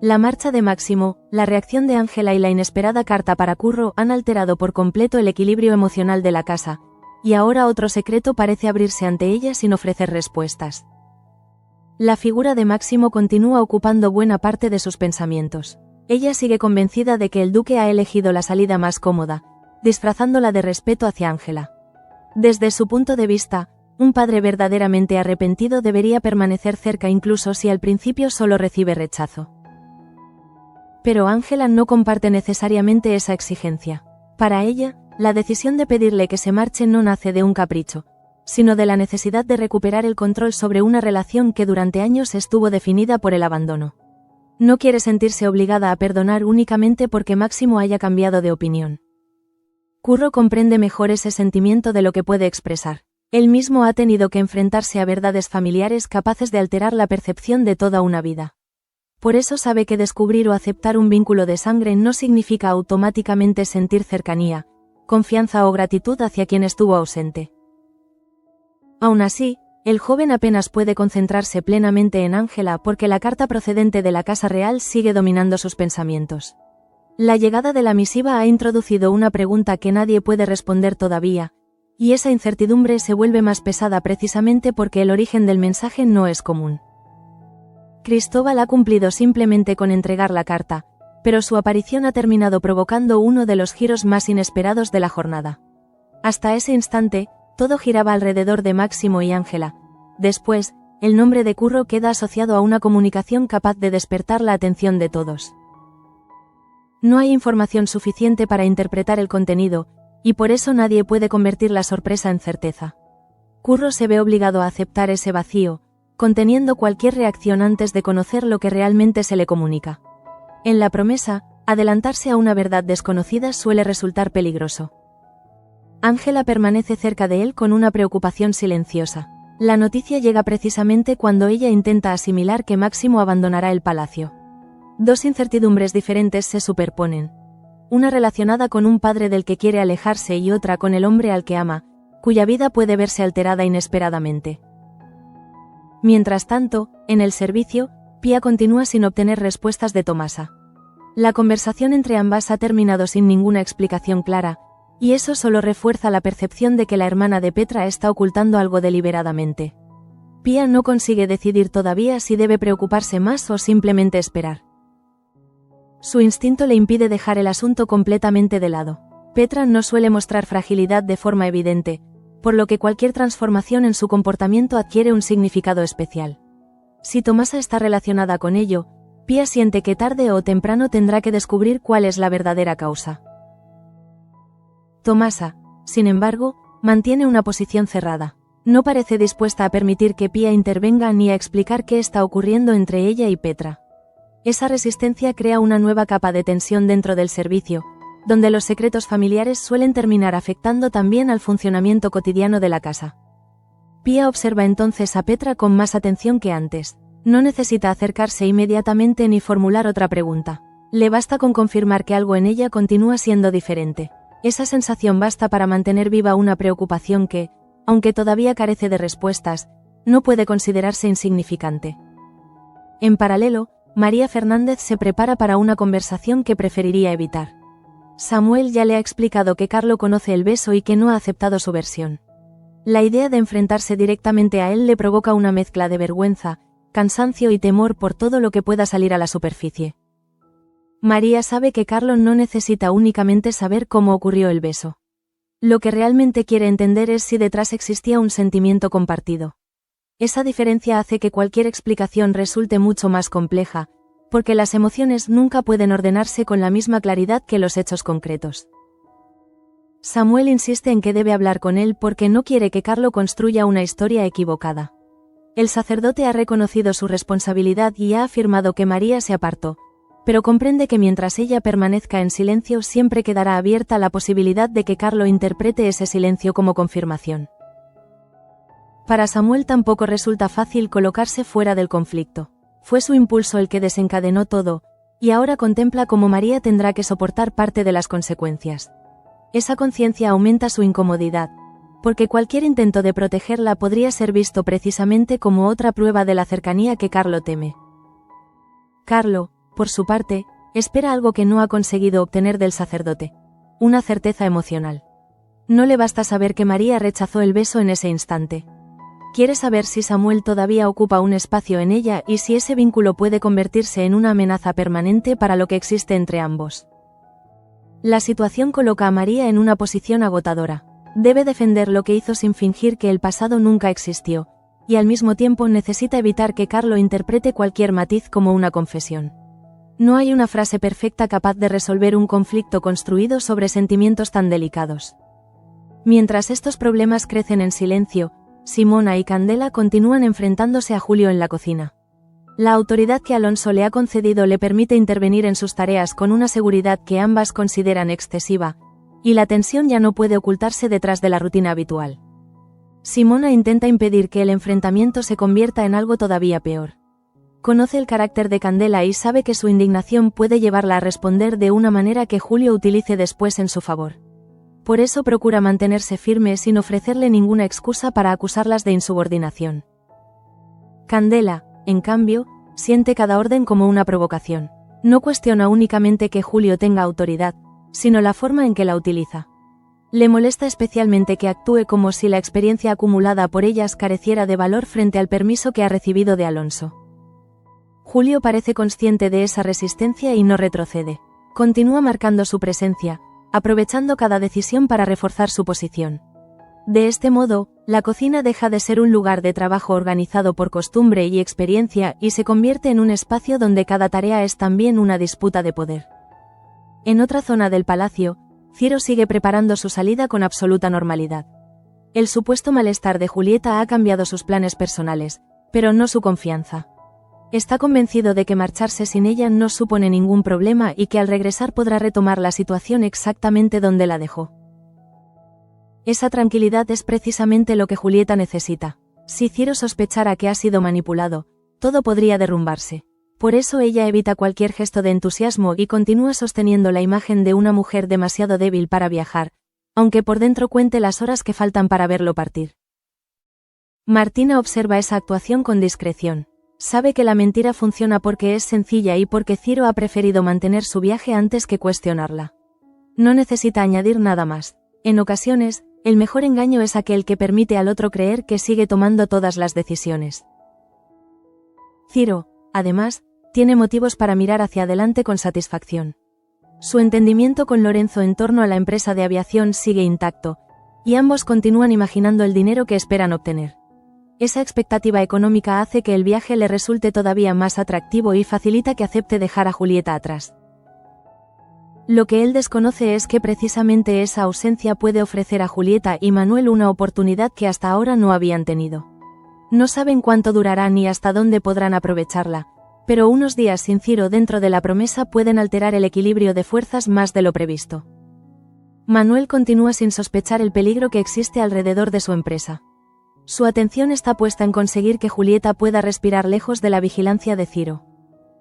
La marcha de Máximo, la reacción de Ángela y la inesperada carta para Curro han alterado por completo el equilibrio emocional de la casa, y ahora otro secreto parece abrirse ante ella sin ofrecer respuestas. La figura de Máximo continúa ocupando buena parte de sus pensamientos. Ella sigue convencida de que el duque ha elegido la salida más cómoda, disfrazándola de respeto hacia Ángela. Desde su punto de vista, un padre verdaderamente arrepentido debería permanecer cerca incluso si al principio solo recibe rechazo. Pero Ángela no comparte necesariamente esa exigencia. Para ella, la decisión de pedirle que se marche no nace de un capricho, sino de la necesidad de recuperar el control sobre una relación que durante años estuvo definida por el abandono. No quiere sentirse obligada a perdonar únicamente porque Máximo haya cambiado de opinión. Curro comprende mejor ese sentimiento de lo que puede expresar. Él mismo ha tenido que enfrentarse a verdades familiares capaces de alterar la percepción de toda una vida. Por eso sabe que descubrir o aceptar un vínculo de sangre no significa automáticamente sentir cercanía, confianza o gratitud hacia quien estuvo ausente. Aún así, el joven apenas puede concentrarse plenamente en Ángela porque la carta procedente de la Casa Real sigue dominando sus pensamientos. La llegada de la misiva ha introducido una pregunta que nadie puede responder todavía, y esa incertidumbre se vuelve más pesada precisamente porque el origen del mensaje no es común. Cristóbal ha cumplido simplemente con entregar la carta, pero su aparición ha terminado provocando uno de los giros más inesperados de la jornada. Hasta ese instante, todo giraba alrededor de Máximo y Ángela. Después, el nombre de Curro queda asociado a una comunicación capaz de despertar la atención de todos. No hay información suficiente para interpretar el contenido, y por eso nadie puede convertir la sorpresa en certeza. Curro se ve obligado a aceptar ese vacío, conteniendo cualquier reacción antes de conocer lo que realmente se le comunica. En la promesa, adelantarse a una verdad desconocida suele resultar peligroso. Ángela permanece cerca de él con una preocupación silenciosa. La noticia llega precisamente cuando ella intenta asimilar que Máximo abandonará el palacio. Dos incertidumbres diferentes se superponen. Una relacionada con un padre del que quiere alejarse y otra con el hombre al que ama, cuya vida puede verse alterada inesperadamente. Mientras tanto, en el servicio, Pía continúa sin obtener respuestas de Tomasa. La conversación entre ambas ha terminado sin ninguna explicación clara, y eso solo refuerza la percepción de que la hermana de Petra está ocultando algo deliberadamente. Pía no consigue decidir todavía si debe preocuparse más o simplemente esperar. Su instinto le impide dejar el asunto completamente de lado. Petra no suele mostrar fragilidad de forma evidente, por lo que cualquier transformación en su comportamiento adquiere un significado especial. Si Tomasa está relacionada con ello, Pía siente que tarde o temprano tendrá que descubrir cuál es la verdadera causa. Tomasa, sin embargo, mantiene una posición cerrada. No parece dispuesta a permitir que Pía intervenga ni a explicar qué está ocurriendo entre ella y Petra. Esa resistencia crea una nueva capa de tensión dentro del servicio, donde los secretos familiares suelen terminar afectando también al funcionamiento cotidiano de la casa. Pía observa entonces a Petra con más atención que antes. No necesita acercarse inmediatamente ni formular otra pregunta. Le basta con confirmar que algo en ella continúa siendo diferente. Esa sensación basta para mantener viva una preocupación que, aunque todavía carece de respuestas, no puede considerarse insignificante. En paralelo, María Fernández se prepara para una conversación que preferiría evitar. Samuel ya le ha explicado que Carlo conoce el beso y que no ha aceptado su versión. La idea de enfrentarse directamente a él le provoca una mezcla de vergüenza, cansancio y temor por todo lo que pueda salir a la superficie. María sabe que Carlo no necesita únicamente saber cómo ocurrió el beso. Lo que realmente quiere entender es si detrás existía un sentimiento compartido. Esa diferencia hace que cualquier explicación resulte mucho más compleja, porque las emociones nunca pueden ordenarse con la misma claridad que los hechos concretos. Samuel insiste en que debe hablar con él porque no quiere que Carlo construya una historia equivocada. El sacerdote ha reconocido su responsabilidad y ha afirmado que María se apartó, pero comprende que mientras ella permanezca en silencio siempre quedará abierta la posibilidad de que Carlo interprete ese silencio como confirmación. Para Samuel tampoco resulta fácil colocarse fuera del conflicto. Fue su impulso el que desencadenó todo, y ahora contempla cómo María tendrá que soportar parte de las consecuencias. Esa conciencia aumenta su incomodidad, porque cualquier intento de protegerla podría ser visto precisamente como otra prueba de la cercanía que Carlo teme. Carlo, por su parte, espera algo que no ha conseguido obtener del sacerdote: una certeza emocional. No le basta saber que María rechazó el beso en ese instante. Quiere saber si Samuel todavía ocupa un espacio en ella y si ese vínculo puede convertirse en una amenaza permanente para lo que existe entre ambos. La situación coloca a María en una posición agotadora. Debe defender lo que hizo sin fingir que el pasado nunca existió, y al mismo tiempo necesita evitar que Carlo interprete cualquier matiz como una confesión. No hay una frase perfecta capaz de resolver un conflicto construido sobre sentimientos tan delicados. Mientras estos problemas crecen en silencio, Simona y Candela continúan enfrentándose a Julio en la cocina. La autoridad que Alonso le ha concedido le permite intervenir en sus tareas con una seguridad que ambas consideran excesiva, y la tensión ya no puede ocultarse detrás de la rutina habitual. Simona intenta impedir que el enfrentamiento se convierta en algo todavía peor. Conoce el carácter de Candela y sabe que su indignación puede llevarla a responder de una manera que Julio utilice después en su favor. Por eso procura mantenerse firme sin ofrecerle ninguna excusa para acusarlas de insubordinación. Candela, en cambio, siente cada orden como una provocación. No cuestiona únicamente que Julio tenga autoridad, sino la forma en que la utiliza. Le molesta especialmente que actúe como si la experiencia acumulada por ellas careciera de valor frente al permiso que ha recibido de Alonso. Julio parece consciente de esa resistencia y no retrocede. Continúa marcando su presencia, aprovechando cada decisión para reforzar su posición. De este modo, la cocina deja de ser un lugar de trabajo organizado por costumbre y experiencia y se convierte en un espacio donde cada tarea es también una disputa de poder. En otra zona del palacio, Ciro sigue preparando su salida con absoluta normalidad. El supuesto malestar de Julieta ha cambiado sus planes personales, pero no su confianza. Está convencido de que marcharse sin ella no supone ningún problema y que al regresar podrá retomar la situación exactamente donde la dejó. Esa tranquilidad es precisamente lo que Julieta necesita. Si Ciro sospechara que ha sido manipulado, todo podría derrumbarse. Por eso ella evita cualquier gesto de entusiasmo y continúa sosteniendo la imagen de una mujer demasiado débil para viajar, aunque por dentro cuente las horas que faltan para verlo partir. Martina observa esa actuación con discreción. Sabe que la mentira funciona porque es sencilla y porque Ciro ha preferido mantener su viaje antes que cuestionarla. No necesita añadir nada más. En ocasiones, el mejor engaño es aquel que permite al otro creer que sigue tomando todas las decisiones. Ciro, además, tiene motivos para mirar hacia adelante con satisfacción. Su entendimiento con Lorenzo en torno a la empresa de aviación sigue intacto, y ambos continúan imaginando el dinero que esperan obtener. Esa expectativa económica hace que el viaje le resulte todavía más atractivo y facilita que acepte dejar a Julieta atrás. Lo que él desconoce es que precisamente esa ausencia puede ofrecer a Julieta y Manuel una oportunidad que hasta ahora no habían tenido. No saben cuánto durará ni hasta dónde podrán aprovecharla, pero unos días sin Ciro dentro de la promesa pueden alterar el equilibrio de fuerzas más de lo previsto. Manuel continúa sin sospechar el peligro que existe alrededor de su empresa. Su atención está puesta en conseguir que Julieta pueda respirar lejos de la vigilancia de Ciro.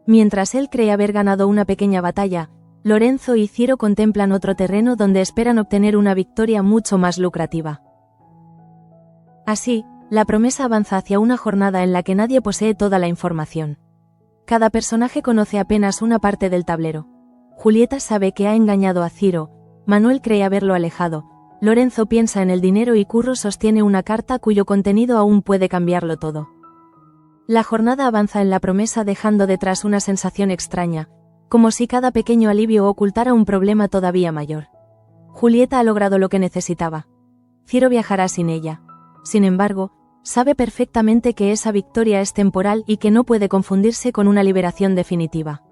Mientras él cree haber ganado una pequeña batalla, Lorenzo y Ciro contemplan otro terreno donde esperan obtener una victoria mucho más lucrativa. Así, la promesa avanza hacia una jornada en la que nadie posee toda la información. Cada personaje conoce apenas una parte del tablero. Julieta sabe que ha engañado a Ciro, Manuel cree haberlo alejado, Lorenzo piensa en el dinero y Curro sostiene una carta cuyo contenido aún puede cambiarlo todo. La jornada avanza en la promesa dejando detrás una sensación extraña, como si cada pequeño alivio ocultara un problema todavía mayor. Julieta ha logrado lo que necesitaba. Ciro viajará sin ella. Sin embargo, sabe perfectamente que esa victoria es temporal y que no puede confundirse con una liberación definitiva.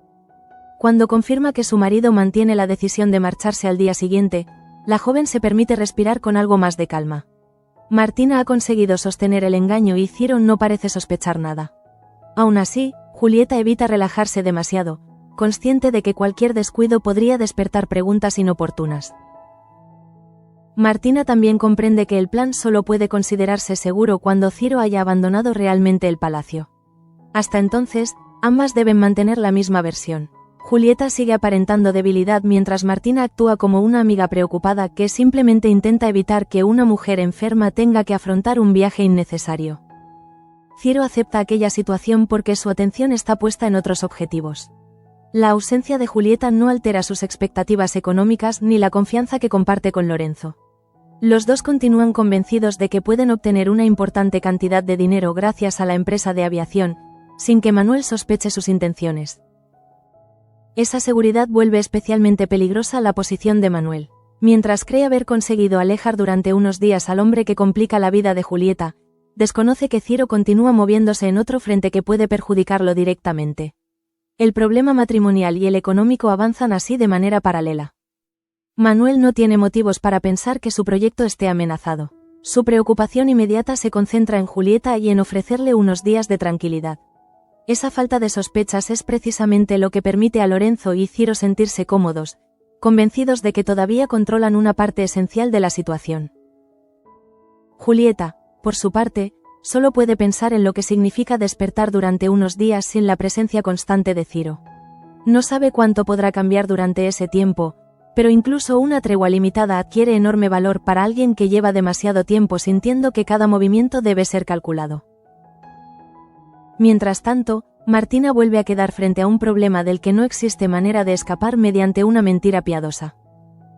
Cuando confirma que su marido mantiene la decisión de marcharse al día siguiente, la joven se permite respirar con algo más de calma. Martina ha conseguido sostener el engaño y Ciro no parece sospechar nada. Aún así, Julieta evita relajarse demasiado, consciente de que cualquier descuido podría despertar preguntas inoportunas. Martina también comprende que el plan solo puede considerarse seguro cuando Ciro haya abandonado realmente el palacio. Hasta entonces, ambas deben mantener la misma versión. Julieta sigue aparentando debilidad mientras Martina actúa como una amiga preocupada que simplemente intenta evitar que una mujer enferma tenga que afrontar un viaje innecesario. Ciro acepta aquella situación porque su atención está puesta en otros objetivos. La ausencia de Julieta no altera sus expectativas económicas ni la confianza que comparte con Lorenzo. Los dos continúan convencidos de que pueden obtener una importante cantidad de dinero gracias a la empresa de aviación, sin que Manuel sospeche sus intenciones. Esa seguridad vuelve especialmente peligrosa la posición de Manuel. Mientras cree haber conseguido alejar durante unos días al hombre que complica la vida de Julieta, desconoce que Ciro continúa moviéndose en otro frente que puede perjudicarlo directamente. El problema matrimonial y el económico avanzan así de manera paralela. Manuel no tiene motivos para pensar que su proyecto esté amenazado. Su preocupación inmediata se concentra en Julieta y en ofrecerle unos días de tranquilidad. Esa falta de sospechas es precisamente lo que permite a Lorenzo y Ciro sentirse cómodos, convencidos de que todavía controlan una parte esencial de la situación. Julieta, por su parte, solo puede pensar en lo que significa despertar durante unos días sin la presencia constante de Ciro. No sabe cuánto podrá cambiar durante ese tiempo, pero incluso una tregua limitada adquiere enorme valor para alguien que lleva demasiado tiempo sintiendo que cada movimiento debe ser calculado. Mientras tanto, Martina vuelve a quedar frente a un problema del que no existe manera de escapar mediante una mentira piadosa.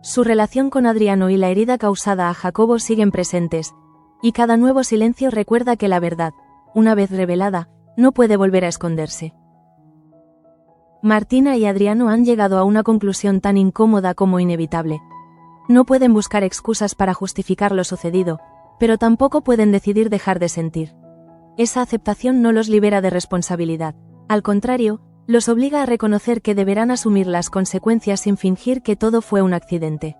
Su relación con Adriano y la herida causada a Jacobo siguen presentes, y cada nuevo silencio recuerda que la verdad, una vez revelada, no puede volver a esconderse. Martina y Adriano han llegado a una conclusión tan incómoda como inevitable. No pueden buscar excusas para justificar lo sucedido, pero tampoco pueden decidir dejar de sentir. Esa aceptación no los libera de responsabilidad, al contrario, los obliga a reconocer que deberán asumir las consecuencias sin fingir que todo fue un accidente.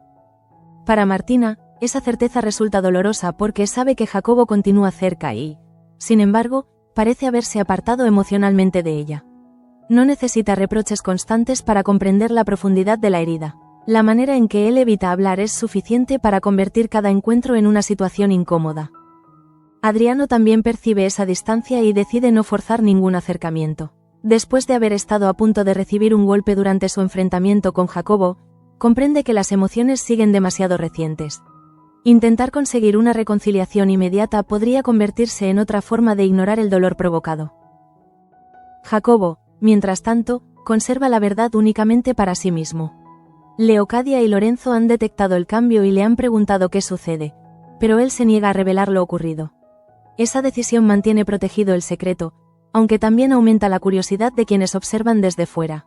Para Martina, esa certeza resulta dolorosa porque sabe que Jacobo continúa cerca y, sin embargo, parece haberse apartado emocionalmente de ella. No necesita reproches constantes para comprender la profundidad de la herida. La manera en que él evita hablar es suficiente para convertir cada encuentro en una situación incómoda. Adriano también percibe esa distancia y decide no forzar ningún acercamiento. Después de haber estado a punto de recibir un golpe durante su enfrentamiento con Jacobo, comprende que las emociones siguen demasiado recientes. Intentar conseguir una reconciliación inmediata podría convertirse en otra forma de ignorar el dolor provocado. Jacobo, mientras tanto, conserva la verdad únicamente para sí mismo. Leocadia y Lorenzo han detectado el cambio y le han preguntado qué sucede, pero él se niega a revelar lo ocurrido. Esa decisión mantiene protegido el secreto, aunque también aumenta la curiosidad de quienes observan desde fuera.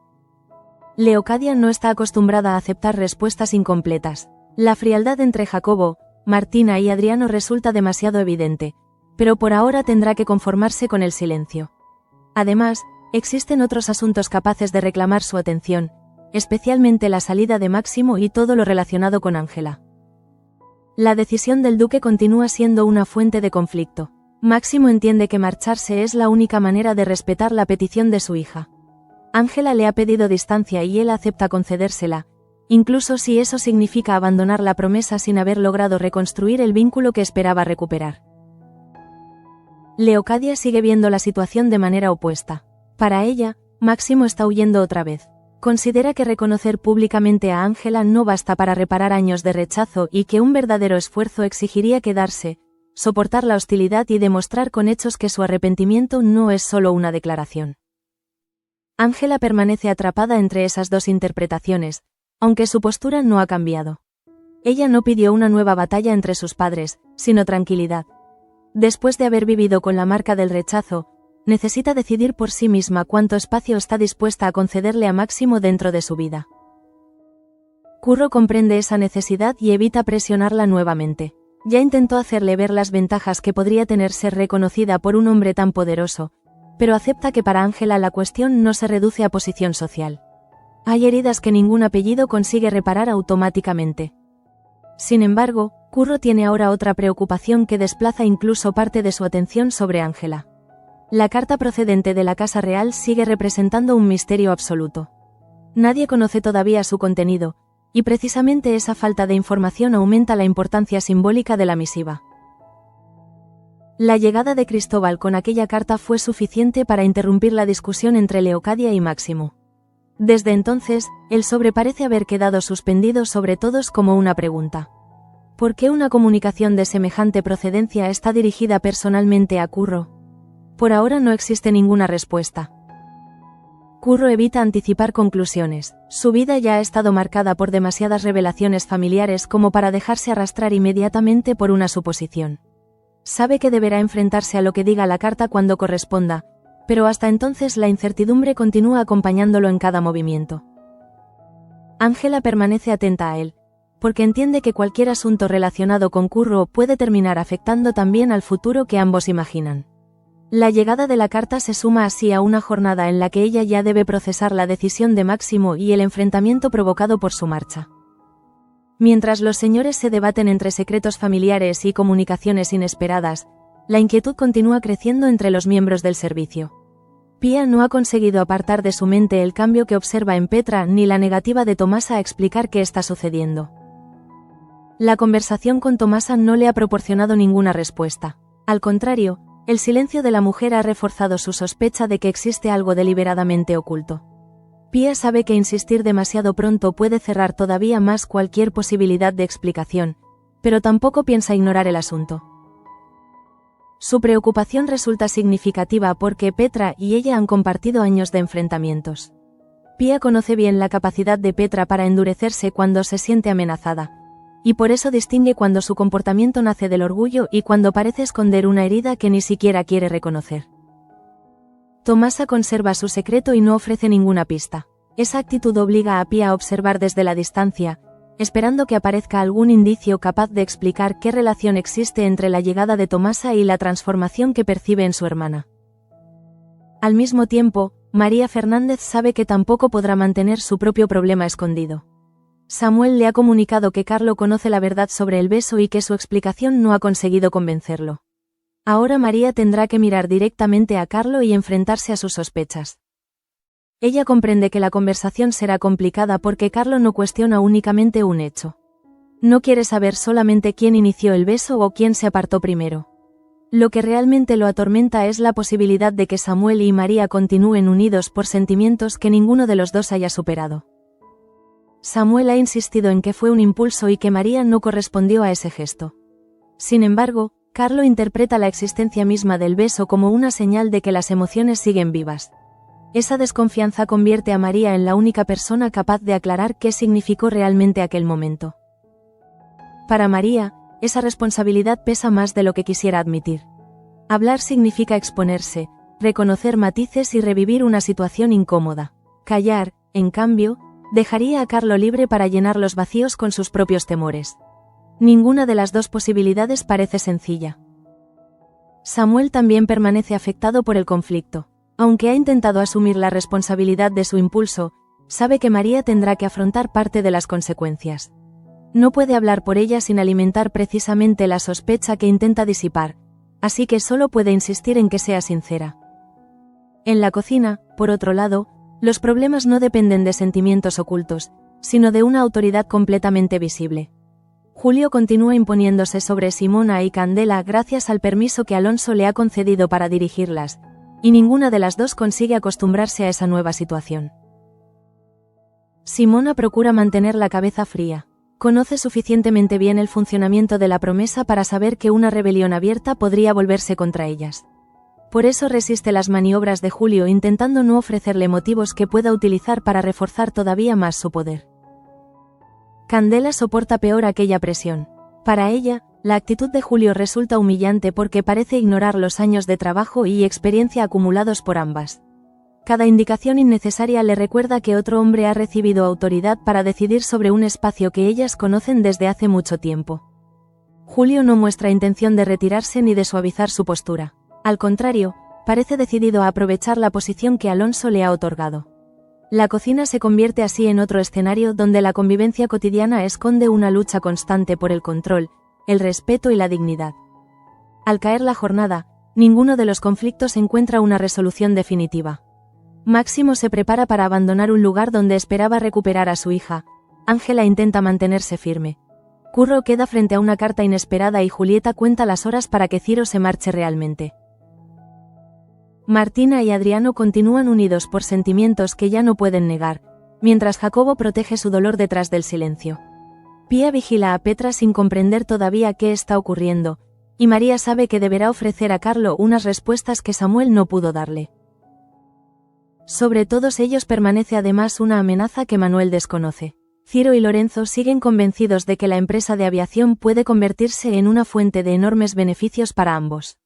Leocadia no está acostumbrada a aceptar respuestas incompletas. La frialdad entre Jacobo, Martina y Adriano resulta demasiado evidente, pero por ahora tendrá que conformarse con el silencio. Además, existen otros asuntos capaces de reclamar su atención, especialmente la salida de Máximo y todo lo relacionado con Ángela. La decisión del duque continúa siendo una fuente de conflicto. Máximo entiende que marcharse es la única manera de respetar la petición de su hija. Ángela le ha pedido distancia y él acepta concedérsela, incluso si eso significa abandonar la promesa sin haber logrado reconstruir el vínculo que esperaba recuperar. Leocadia sigue viendo la situación de manera opuesta. Para ella, Máximo está huyendo otra vez. Considera que reconocer públicamente a Ángela no basta para reparar años de rechazo y que un verdadero esfuerzo exigiría quedarse, soportar la hostilidad y demostrar con hechos que su arrepentimiento no es solo una declaración. Ángela permanece atrapada entre esas dos interpretaciones, aunque su postura no ha cambiado. Ella no pidió una nueva batalla entre sus padres, sino tranquilidad. Después de haber vivido con la marca del rechazo, necesita decidir por sí misma cuánto espacio está dispuesta a concederle a Máximo dentro de su vida. Curro comprende esa necesidad y evita presionarla nuevamente. Ya intentó hacerle ver las ventajas que podría tener ser reconocida por un hombre tan poderoso, pero acepta que para Ángela la cuestión no se reduce a posición social. Hay heridas que ningún apellido consigue reparar automáticamente. Sin embargo, Curro tiene ahora otra preocupación que desplaza incluso parte de su atención sobre Ángela. La carta procedente de la Casa Real sigue representando un misterio absoluto. Nadie conoce todavía su contenido, y precisamente esa falta de información aumenta la importancia simbólica de la misiva. La llegada de Cristóbal con aquella carta fue suficiente para interrumpir la discusión entre Leocadia y Máximo. Desde entonces, el sobre parece haber quedado suspendido sobre todos como una pregunta. ¿Por qué una comunicación de semejante procedencia está dirigida personalmente a Curro? Por ahora no existe ninguna respuesta. Curro evita anticipar conclusiones. Su vida ya ha estado marcada por demasiadas revelaciones familiares como para dejarse arrastrar inmediatamente por una suposición. Sabe que deberá enfrentarse a lo que diga la carta cuando corresponda, pero hasta entonces la incertidumbre continúa acompañándolo en cada movimiento. Ángela permanece atenta a él, porque entiende que cualquier asunto relacionado con Curro puede terminar afectando también al futuro que ambos imaginan. La llegada de la carta se suma así a una jornada en la que ella ya debe procesar la decisión de Máximo y el enfrentamiento provocado por su marcha. Mientras los señores se debaten entre secretos familiares y comunicaciones inesperadas, la inquietud continúa creciendo entre los miembros del servicio. Pia no ha conseguido apartar de su mente el cambio que observa en Petra ni la negativa de Tomasa a explicar qué está sucediendo. La conversación con Tomasa no le ha proporcionado ninguna respuesta. Al contrario, el silencio de la mujer ha reforzado su sospecha de que existe algo deliberadamente oculto. Pia sabe que insistir demasiado pronto puede cerrar todavía más cualquier posibilidad de explicación, pero tampoco piensa ignorar el asunto. Su preocupación resulta significativa porque Petra y ella han compartido años de enfrentamientos. Pia conoce bien la capacidad de Petra para endurecerse cuando se siente amenazada, y por eso distingue cuando su comportamiento nace del orgullo y cuando parece esconder una herida que ni siquiera quiere reconocer. Tomasa conserva su secreto y no ofrece ninguna pista. Esa actitud obliga a Pia a observar desde la distancia, esperando que aparezca algún indicio capaz de explicar qué relación existe entre la llegada de Tomasa y la transformación que percibe en su hermana. Al mismo tiempo, María Fernández sabe que tampoco podrá mantener su propio problema escondido. Samuel le ha comunicado que Carlo conoce la verdad sobre el beso y que su explicación no ha conseguido convencerlo. Ahora María tendrá que mirar directamente a Carlo y enfrentarse a sus sospechas. Ella comprende que la conversación será complicada porque Carlo no cuestiona únicamente un hecho. No quiere saber solamente quién inició el beso o quién se apartó primero. Lo que realmente lo atormenta es la posibilidad de que Samuel y María continúen unidos por sentimientos que ninguno de los dos haya superado. Samuel ha insistido en que fue un impulso y que María no correspondió a ese gesto. Sin embargo, Carlo interpreta la existencia misma del beso como una señal de que las emociones siguen vivas. Esa desconfianza convierte a María en la única persona capaz de aclarar qué significó realmente aquel momento. Para María, esa responsabilidad pesa más de lo que quisiera admitir. Hablar significa exponerse, reconocer matices y revivir una situación incómoda. Callar, en cambio, dejaría a Carlo libre para llenar los vacíos con sus propios temores. Ninguna de las dos posibilidades parece sencilla. Samuel también permanece afectado por el conflicto. Aunque ha intentado asumir la responsabilidad de su impulso, sabe que María tendrá que afrontar parte de las consecuencias. No puede hablar por ella sin alimentar precisamente la sospecha que intenta disipar, así que solo puede insistir en que sea sincera. En la cocina, por otro lado, los problemas no dependen de sentimientos ocultos, sino de una autoridad completamente visible. Julio continúa imponiéndose sobre Simona y Candela gracias al permiso que Alonso le ha concedido para dirigirlas, y ninguna de las dos consigue acostumbrarse a esa nueva situación. Simona procura mantener la cabeza fría. Conoce suficientemente bien el funcionamiento de la promesa para saber que una rebelión abierta podría volverse contra ellas. Por eso resiste las maniobras de Julio intentando no ofrecerle motivos que pueda utilizar para reforzar todavía más su poder. Candela soporta peor aquella presión. Para ella, la actitud de Julio resulta humillante porque parece ignorar los años de trabajo y experiencia acumulados por ambas. Cada indicación innecesaria le recuerda que otro hombre ha recibido autoridad para decidir sobre un espacio que ellas conocen desde hace mucho tiempo. Julio no muestra intención de retirarse ni de suavizar su postura. Al contrario, parece decidido a aprovechar la posición que Alonso le ha otorgado. La cocina se convierte así en otro escenario donde la convivencia cotidiana esconde una lucha constante por el control, el respeto y la dignidad. Al caer la jornada, ninguno de los conflictos encuentra una resolución definitiva. Máximo se prepara para abandonar un lugar donde esperaba recuperar a su hija. Ángela intenta mantenerse firme. Curro queda frente a una carta inesperada y Julieta cuenta las horas para que Ciro se marche realmente. Martina y Adriano continúan unidos por sentimientos que ya no pueden negar, mientras Jacobo protege su dolor detrás del silencio. Pia vigila a Petra sin comprender todavía qué está ocurriendo, y María sabe que deberá ofrecer a Carlo unas respuestas que Samuel no pudo darle. Sobre todos ellos permanece además una amenaza que Manuel desconoce. Ciro y Lorenzo siguen convencidos de que la empresa de aviación puede convertirse en una fuente de enormes beneficios para ambos.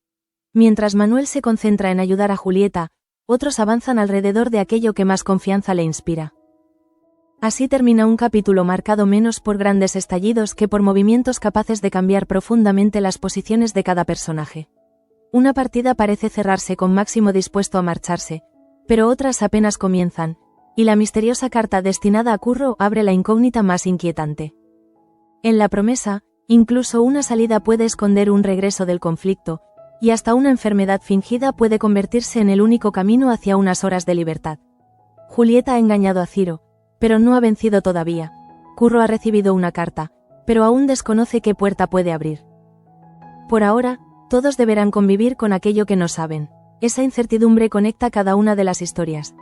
Mientras Manuel se concentra en ayudar a Julieta, otros avanzan alrededor de aquello que más confianza le inspira. Así termina un capítulo marcado menos por grandes estallidos que por movimientos capaces de cambiar profundamente las posiciones de cada personaje. Una partida parece cerrarse con Máximo dispuesto a marcharse, pero otras apenas comienzan, y la misteriosa carta destinada a Curro abre la incógnita más inquietante. En la promesa, incluso una salida puede esconder un regreso del conflicto, y hasta una enfermedad fingida puede convertirse en el único camino hacia unas horas de libertad. Julieta ha engañado a Ciro, pero no ha vencido todavía. Curro ha recibido una carta, pero aún desconoce qué puerta puede abrir. Por ahora, todos deberán convivir con aquello que no saben. Esa incertidumbre conecta cada una de las historias.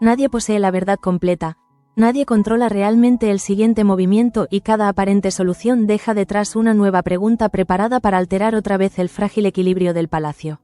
Nadie posee la verdad completa, nadie controla realmente el siguiente movimiento y cada aparente solución deja detrás una nueva pregunta preparada para alterar otra vez el frágil equilibrio del palacio.